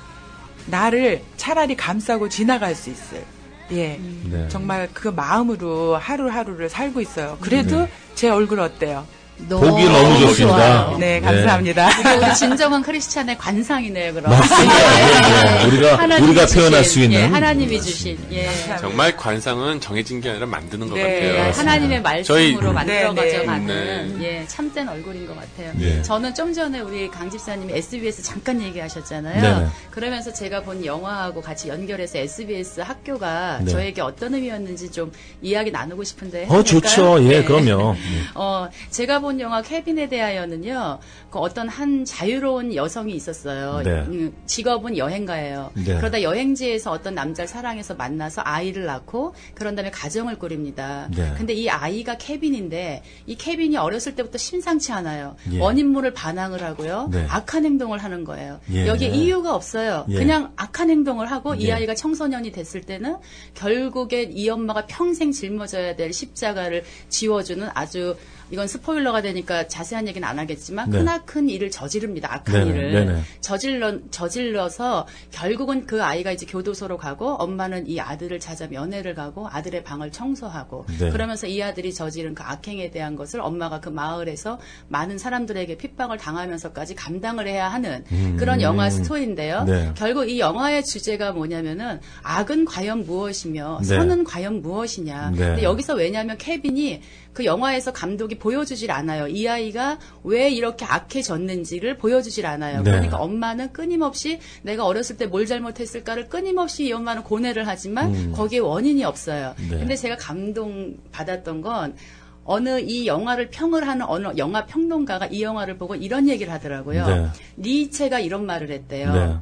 E: 나를 차라리 감싸고 지나갈 수 있을. 예.
A: 네.
E: 정말 그 마음으로 하루하루를 살고 있어요. 그래도
A: 네.
E: 제 얼굴 어때요?
A: 보기 너무 좋습니다.
D: 좋아요.
E: 네, 감사합니다.
D: 이게 우리 진정한 크리스찬의 관상이네요, 그럼.
A: 맞습니다. 네, 네.
D: 하나님이
A: 우리가
D: 주신,
A: 표현할 수 있는.
D: 예, 하나님이 주신. 예.
B: 정말 관상은 정해진 게 아니라 만드는 것
E: 네,
B: 같아요.
D: 예, 하나님의 말씀으로
B: 저희-
D: 만들어
E: 네, 네.
D: 가져가는
B: 네.
D: 예, 참된 얼굴인 것 같아요.
A: 네.
D: 저는 좀 전에 우리 강 집사님이 SBS 잠깐 얘기하셨잖아요.
A: 네네.
D: 그러면서 제가 본 영화하고 같이 연결해서 SBS 학교가
A: 네.
D: 저에게 어떤 의미였는지 좀 이야기 나누고 싶은데 해도
A: 좋죠.
D: 될까요?
A: 예,
D: 네.
A: 그럼요.
D: 제가 본 영화 케빈에 대하여는요, 그 어떤 한 자유로운 여성이 있었어요.
A: 네.
D: 직업은 여행가예요.
A: 네.
D: 그러다 여행지에서 어떤 남자를 사랑해서 만나서 아이를 낳고 그런 다음에 가정을 꾸립니다.
A: 네.
D: 근데 이 아이가 케빈인데 이 케빈이 어렸을 때부터 심상치 않아요.
A: 예.
D: 원인모를 반항을 하고요.
A: 네.
D: 악한 행동을 하는 거예요.
A: 예.
D: 여기에 이유가 없어요.
A: 예.
D: 그냥 악한 행동을 하고 이
A: 예.
D: 아이가 청소년이 됐을 때는 결국에 이 엄마가 평생 짊어져야 될 십자가를 지워주는 아주 이건 스포일러가 되니까 자세한 얘기는 안 하겠지만
A: 네.
D: 크나큰 일을 저지릅니다. 악한
A: 네네,
D: 일을
A: 네네.
D: 저질러서 결국은 그 아이가 이제 교도소로 가고 엄마는 이 아들을 찾아 면회를 가고 아들의 방을 청소하고
A: 네.
D: 그러면서 이 아들이 저지른 그 악행에 대한 것을 엄마가 그 마을에서 많은 사람들에게 핍박을 당하면서까지 감당을 해야 하는 그런 영화 스토리인데요.
A: 네.
D: 결국 이 영화의 주제가 뭐냐면은 악은 과연 무엇이며
A: 네.
D: 선은 과연 무엇이냐.
A: 네.
D: 근데 여기서 왜냐하면 케빈이 그 영화에서 감독이 보여주질 않아요. 이 아이가 왜 이렇게 악해졌는지를 보여주질 않아요.
A: 네.
D: 그러니까 엄마는 끊임없이 내가 어렸을 때 뭘 잘못했을까를 끊임없이 이 엄마는 고뇌를 하지만 거기에 원인이 없어요.
A: 네.
D: 근데 제가 감동받았던 건 어느 이 영화를 평을 하는 어느 영화 평론가가 이 영화를 보고 이런 얘기를 하더라고요.
A: 네.
D: 니체가 이런 말을 했대요.
A: 네.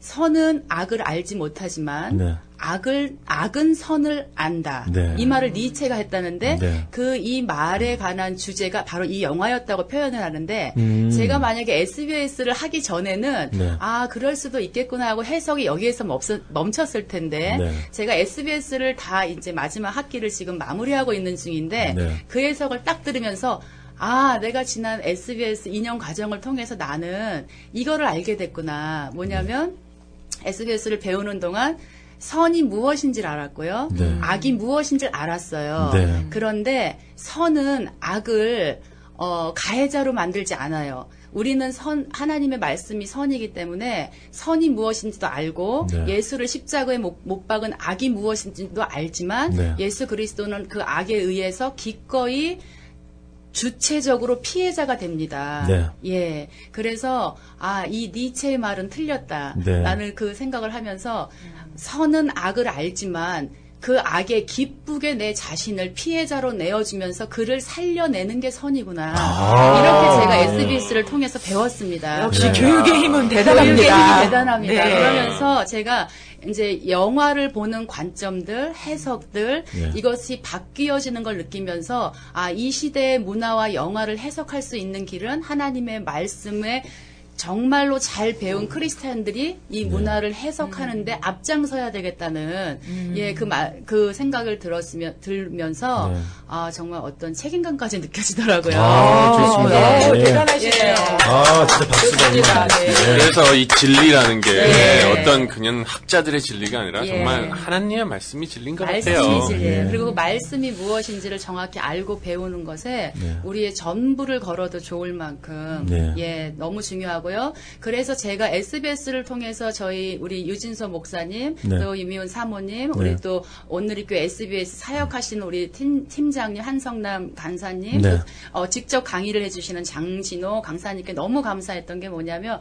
D: 선은 악을 알지 못하지만
A: 네.
D: 악은 선을 안다.
A: 네.
D: 이 말을 니체가 했다는데
A: 네.
D: 그 이 말에 관한 주제가 바로 이 영화였다고 표현을 하는데 제가 만약에 SBS를 하기 전에는
A: 네.
D: 아 그럴 수도 있겠구나 하고 해석이 여기에서 멈췄을 텐데
A: 네.
D: 제가 SBS를 다 이제 마지막 학기를 지금 마무리하고 있는 중인데
A: 네.
D: 그 해석을 딱 들으면서 아, 내가 지난 SBS 2년 과정을 통해서 나는 이거를 알게 됐구나. 뭐냐면 SBS를 배우는 동안 선이 무엇인지를 알았고요.
A: 네.
D: 악이 무엇인지를 알았어요.
A: 네.
D: 그런데 선은 악을 가해자로 만들지 않아요. 우리는 하나님의 말씀이 선이기 때문에 선이 무엇인지도 알고
A: 네.
D: 예수를 십자가에 못 박은 악이 무엇인지도 알지만
A: 네.
D: 예수 그리스도는 그 악에 의해서 기꺼이 주체적으로 피해자가 됩니다.
A: 네.
D: 예. 그래서, 이 니체의 말은 틀렸다.
A: 네.
D: 라는 그 생각을 하면서 선은 악을 알지만 그 악에 기쁘게 내 자신을 피해자로 내어주면서 그를 살려내는 게 선이구나. 이렇게 제가 SBS를 통해서 배웠습니다.
E: 역시 교육의 힘은 대단합니다.
D: 교육의 힘이 대단합니다.
E: 네.
D: 그러면서 제가 이제 영화를 보는 관점들, 해석들 이것이 바뀌어지는 걸 느끼면서 이 시대의 문화와 영화를 해석할 수 있는 길은 하나님의 말씀에 정말로 잘 배운 크리스찬들이 이 문화를 해석하는데 앞장서야 되겠다는 그 생각을 들면서 정말 어떤 책임감까지 느껴지더라고요.
A: 좋습니다.
E: 대단하시네요.
A: 진짜 박수가
B: 그래서 이 진리라는 게 어떤 그냥 학자들의 진리가 아니라 정말 하나님의 말씀이 진리인 것 같아요.
D: 말씀이 진리예요. 그리고 그 말씀이 무엇인지를 정확히 알고 배우는 것에 우리의 전부를 걸어도 좋을 만큼 너무 중요하고요. 그래서 제가 SBS를 통해서 우리 유진서 목사님, 또 이미훈 사모님, 우리 또 오늘리교회 SBS 사역하시는 우리 팀장님 한성남 간사님, 직접 강의를 해주시는 장진호 강사님께 너무 감사했던 게 뭐냐면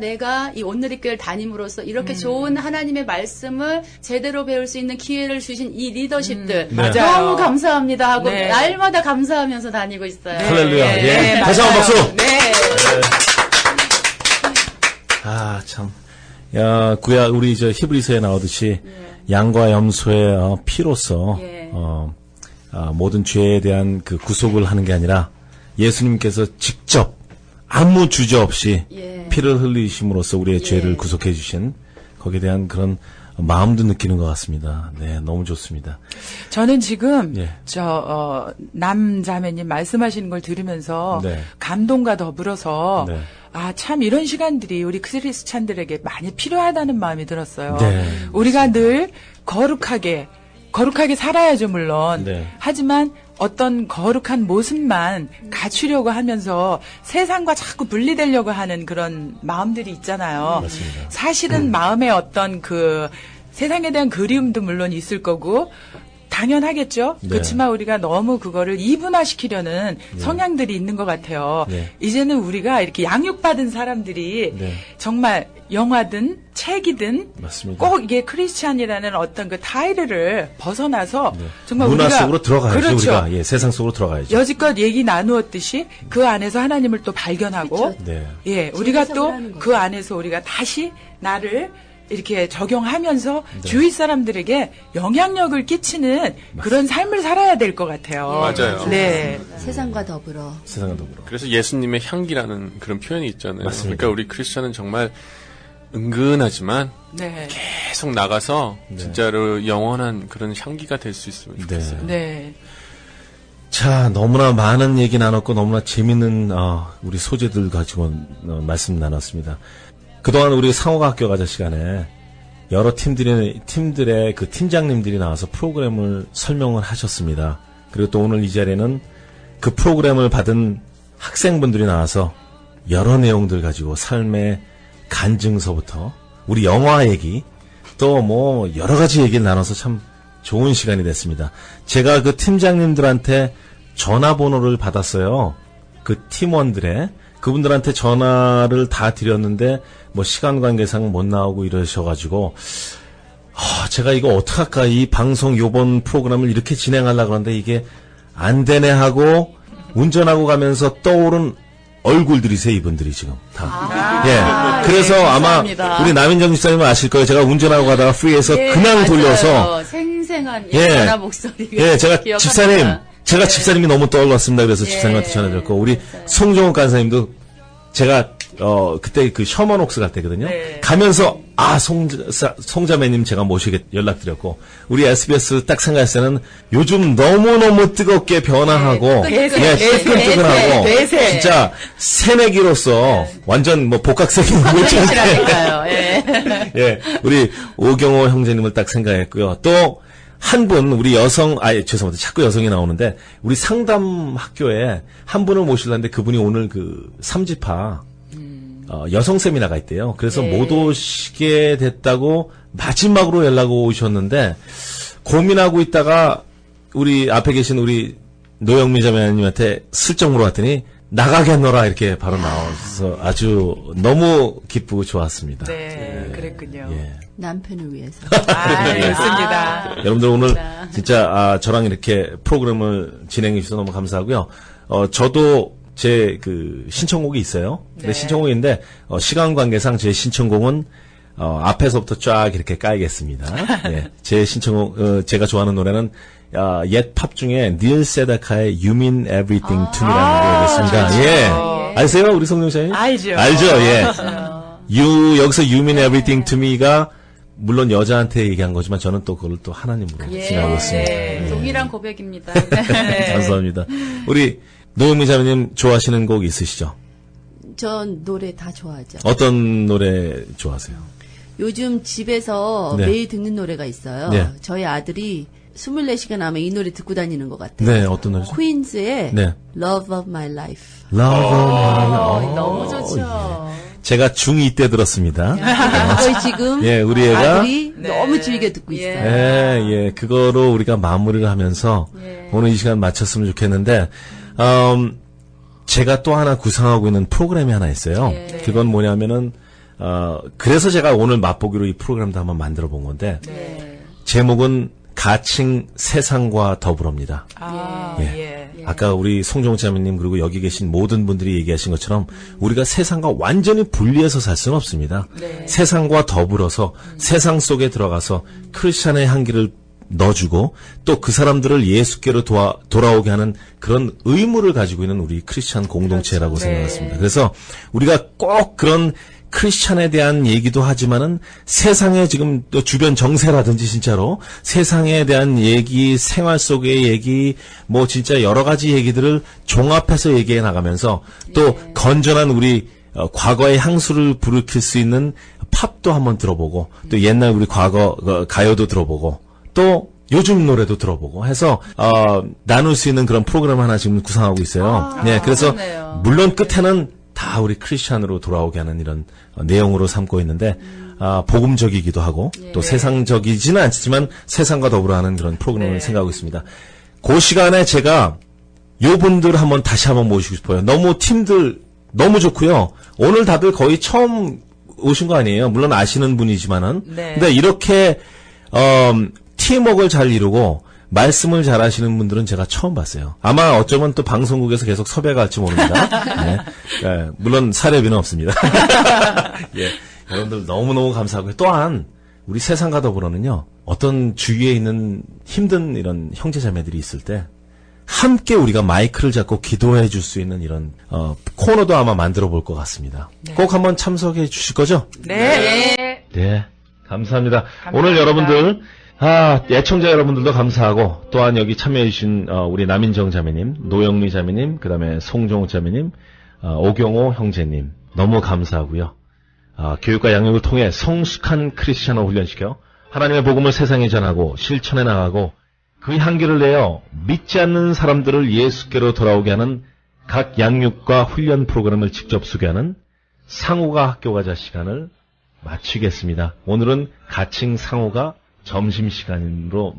D: 내가 이 오늘리교회를 다님으로써 이렇게 좋은 하나님의 말씀을 제대로 배울 수 있는 기회를 주신 이 리더십들 너무 감사합니다 하고 날마다 감사하면서 다니고 있어요.
A: 할렐루야. 다시 한번 박수. 참. 우리 히브리서에 나오듯이 양과 염소의 피로서 모든 죄에 대한 그 구속을 하는 게 아니라 예수님께서 직접 아무 주저 없이 피를 흘리심으로써 우리의 죄를 구속해 주신 거기에 대한 그런 마음도 느끼는 것 같습니다. 너무 좋습니다.
E: 저는 지금 남자매님 말씀하시는 걸 들으면서 감동과 더불어서 참 이런 시간들이 우리 크리스찬들에게 많이 필요하다는 마음이 들었어요. 우리가 늘 거룩하게 살아야죠, 물론. 하지만 어떤 거룩한 모습만 갖추려고 하면서 세상과 자꾸 분리되려고 하는 그런 마음들이 있잖아요.
A: 맞습니다.
E: 사실은 마음의 어떤 그 세상에 대한 그리움도 물론 있을 거고 당연하겠죠. 그렇지만 우리가 너무 그거를 이분화시키려는 성향들이 있는 것 같아요. 이제는 우리가 이렇게 양육받은 사람들이 정말 영화든 책이든
A: 맞습니다.
E: 꼭 이게 크리스찬이라는 어떤 그 타이틀을 벗어나서 정말
A: 문화
E: 우리가
A: 속으로 들어가야죠.
E: 그렇죠.
A: 우리가 세상 속으로 들어가야죠.
E: 여지껏 얘기 나누었듯이 그 안에서 하나님을 또 발견하고 우리가 또 그 안에서 우리가 다시 나를 이렇게 적용하면서 주위 사람들에게 영향력을 끼치는 그런 삶을 살아야 될 것 같아요.
B: 맞아요.
C: 세상과 더불어.
B: 그래서 예수님의 향기라는 그런 표현이 있잖아요.
A: 맞습니다.
B: 그러니까 우리 크리스천은 정말 은근하지만 계속 나가서 진짜로 영원한 그런 향기가 될 수 있으면 좋겠어요.
A: 자, 너무나 많은 얘기 나눴고 너무나 재밌는 우리 소재들 가지고 말씀 나눴습니다. 그동안 우리 상호학교 가자 시간에 여러 팀들의 그 팀장님들이 나와서 프로그램을 설명을 하셨습니다. 그리고 또 오늘 이 자리에는 그 프로그램을 받은 학생분들이 나와서 여러 내용들 가지고 삶의 간증서부터 우리 영화 얘기 또 뭐 여러 가지 얘기를 나눠서 참 좋은 시간이 됐습니다. 제가 그 팀장님들한테 전화번호를 받았어요. 그 팀원들의 그분들한테 전화를 다 드렸는데 뭐 시간 관계상 못 나오고 이러셔가지고 제가 이거 어떡할까 이 방송 요번 프로그램을 이렇게 진행하려고 하는데 이게 안 되네 하고 운전하고 가면서 떠오른 얼굴들이세요 이분들이 지금 다. 그래서 아마 우리 남인정 집사님은 아실 거예요. 제가 운전하고 가다가 프리에서 그냥
D: 맞아요.
A: 돌려서
D: 생생한 전화 목소리가
A: 제가 집사님이 너무 떠올랐습니다. 그래서 집사님한테 전화드렸고 우리 송정욱 간사님도 제가 그때 그 셔먼옥스 갈 때거든요. 가면서 송자매님 제가 모시게 연락드렸고 우리 SBS 딱 생각했을 때는 요즘 너무너무 뜨겁게 변화하고 뜨끈뜨끈하고 진짜 새내기로서 완전 뭐 복각색이 못 우리 오경호 형제님을 딱 생각했고요. 또 한 분, 우리 죄송합니다. 자꾸 여성이 나오는데, 우리 상담 학교에 한 분을 모시려는데 그분이 오늘 그 3지파, 여성 세미나가 있대요. 그래서 못 오시게 됐다고 마지막으로 연락 오셨는데, 고민하고 있다가 우리 앞에 계신 우리 노영미 자매님한테 슬쩍 물어봤더니, 나가겠노라 이렇게 바로 나와서 아주 너무 기쁘고 좋았습니다.
E: 네, 그랬군요.
A: 예.
C: 남편을 위해서.
E: 좋습니다.
A: 여러분들 오늘 진짜 저랑 이렇게 프로그램을 진행해 주셔서 너무 감사하고요. 저도 제 그 신청곡이 있어요. 근데 신청곡인데 시간 관계상 제 신청곡은 앞에서부터 쫙 이렇게 까이겠습니다. 예. 제 신청곡 제가 좋아하는 노래는 옛 팝 중에 닐 세다카의 You Mean Everything to Me라는 노래였습니다. 예. 아세요, 우리 송정샤님?
E: 알죠.
A: 예. 여기서 You Mean Everything to Me가 물론 여자한테 얘기한 거지만 저는 또 그걸 또 하나님으로 생각하고 있습니다.
D: 네. 동일한 고백입니다.
A: 감사합니다. 우리 노영미 자매님 좋아하시는 곡 있으시죠?
C: 전 노래 다 좋아하죠.
A: 어떤 노래 좋아하세요?
C: 요즘 집에서
A: 네.
C: 매일 듣는 노래가 있어요.
A: 네.
C: 저희 아들이 24시간 하면 이 노래 듣고 다니는 것 같아요.
A: 네, 어떤 노래죠?
C: 퀸즈의
A: 네.
C: Love of My Life.
A: Love of My Life.
D: 너무 좋죠.
A: 제가 중2 때 들었습니다.
C: 거의 지금
A: 예, 우리 애가
C: 아들이 너무 즐겨 듣고 있어요.
A: 예, 그거로 우리가 마무리를 하면서 오늘 이 시간 마쳤으면 좋겠는데, 제가 또 하나 구상하고 있는 프로그램이 하나 있어요. 그건 뭐냐면은, 그래서 제가 오늘 맛보기로 이 프로그램도 한번 만들어 본 건데, 제목은 가칭 세상과 더불어입니다. 아까 우리 송정자매님 그리고 여기 계신 모든 분들이 얘기하신 것처럼 우리가 세상과 완전히 분리해서 살 수는 없습니다. 세상과 더불어서 세상 속에 들어가서 크리스찬의 향기를 넣어주고 또 그 사람들을 예수께로 돌아오게 하는 그런 의무를 가지고 있는 우리 크리스찬 공동체라고 생각했습니다. 그래서 우리가 꼭 그런 크리스찬에 대한 얘기도 하지만은 세상의 지금 또 주변 정세라든지 진짜로 세상에 대한 얘기, 생활 속의 얘기, 뭐 진짜 여러 가지 얘기들을 종합해서 얘기해 나가면서 또 건전한 우리 과거의 향수를 불이킬 수 있는 팝도 한번 들어보고 또 옛날 우리 과거 가요도 들어보고 또 요즘 노래도 들어보고 해서 나눌 수 있는 그런 프로그램 하나 지금 구상하고 있어요. 네, 그래서 물론 끝에는 다 우리 크리스찬으로 돌아오게 하는 이런 내용으로 삼고 있는데 복음적이기도 하고 또 세상적이지는 않지만 세상과 더불어 하는 그런 프로그램을 생각하고 있습니다. 그 시간에 제가 요 분들 한번 다시 한번 모시고 싶어요. 너무 팀들 너무 좋고요. 오늘 다들 거의 처음 오신 거 아니에요. 물론 아시는 분이지만은 근데 이렇게 팀워크를 잘 이루고 말씀을 잘하시는 분들은 제가 처음 봤어요. 아마 어쩌면 또 방송국에서 계속 섭외가 할지 모릅니다. 물론 사례비는 없습니다. 여러분들 너무너무 감사하고요. 또한 우리 세상과 더불어는요. 어떤 주위에 있는 힘든 이런 형제자매들이 있을 때 함께 우리가 마이크를 잡고 기도해 줄 수 있는 이런 코너도 아마 만들어 볼 것 같습니다. 꼭 한번 참석해 주실 거죠?
E: 네.
A: 감사합니다. 오늘 여러분들 애청자 여러분들도 감사하고 또한 여기 참여해주신 우리 남인정 자매님, 노영미 자매님, 그 다음에 송종욱 자매님, 오경호 형제님 너무 감사하고요. 교육과 양육을 통해 성숙한 크리스찬을 훈련시켜 하나님의 복음을 세상에 전하고 실천해 나가고 그 향기를 내어 믿지 않는 사람들을 예수께로 돌아오게 하는 각 양육과 훈련 프로그램을 직접 소개하는 상호가 학교 가자 시간을 마치겠습니다. 오늘은 가칭 상호가 점심시간으로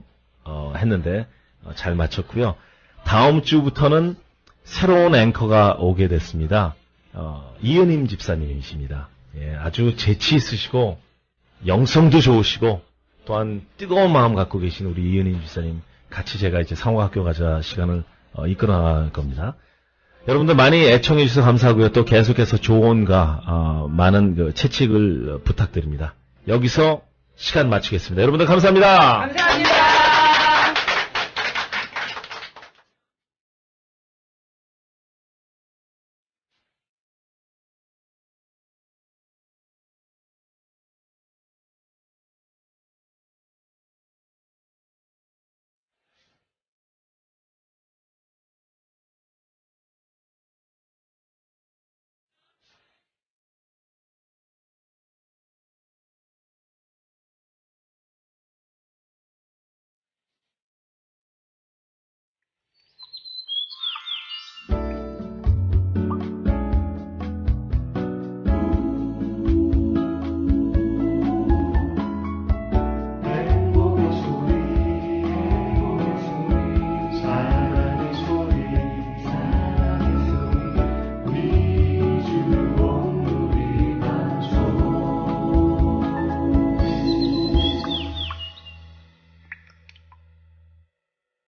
A: 했는데 잘 마쳤고요. 다음 주부터는 새로운 앵커가 오게 됐습니다. 이은임 집사님이십니다. 아주 재치 있으시고 영성도 좋으시고 또한 뜨거운 마음 갖고 계신 우리 이은임 집사님 같이 제가 이제 상호학교 가자 시간을 이끌어 나갈 겁니다. 여러분들 많이 애청해 주셔서 감사하고요. 또 계속해서 조언과 많은 그 채찍을 부탁드립니다. 여기서 시간 마치겠습니다. 여러분들 감사합니다.
E: 감사합니다.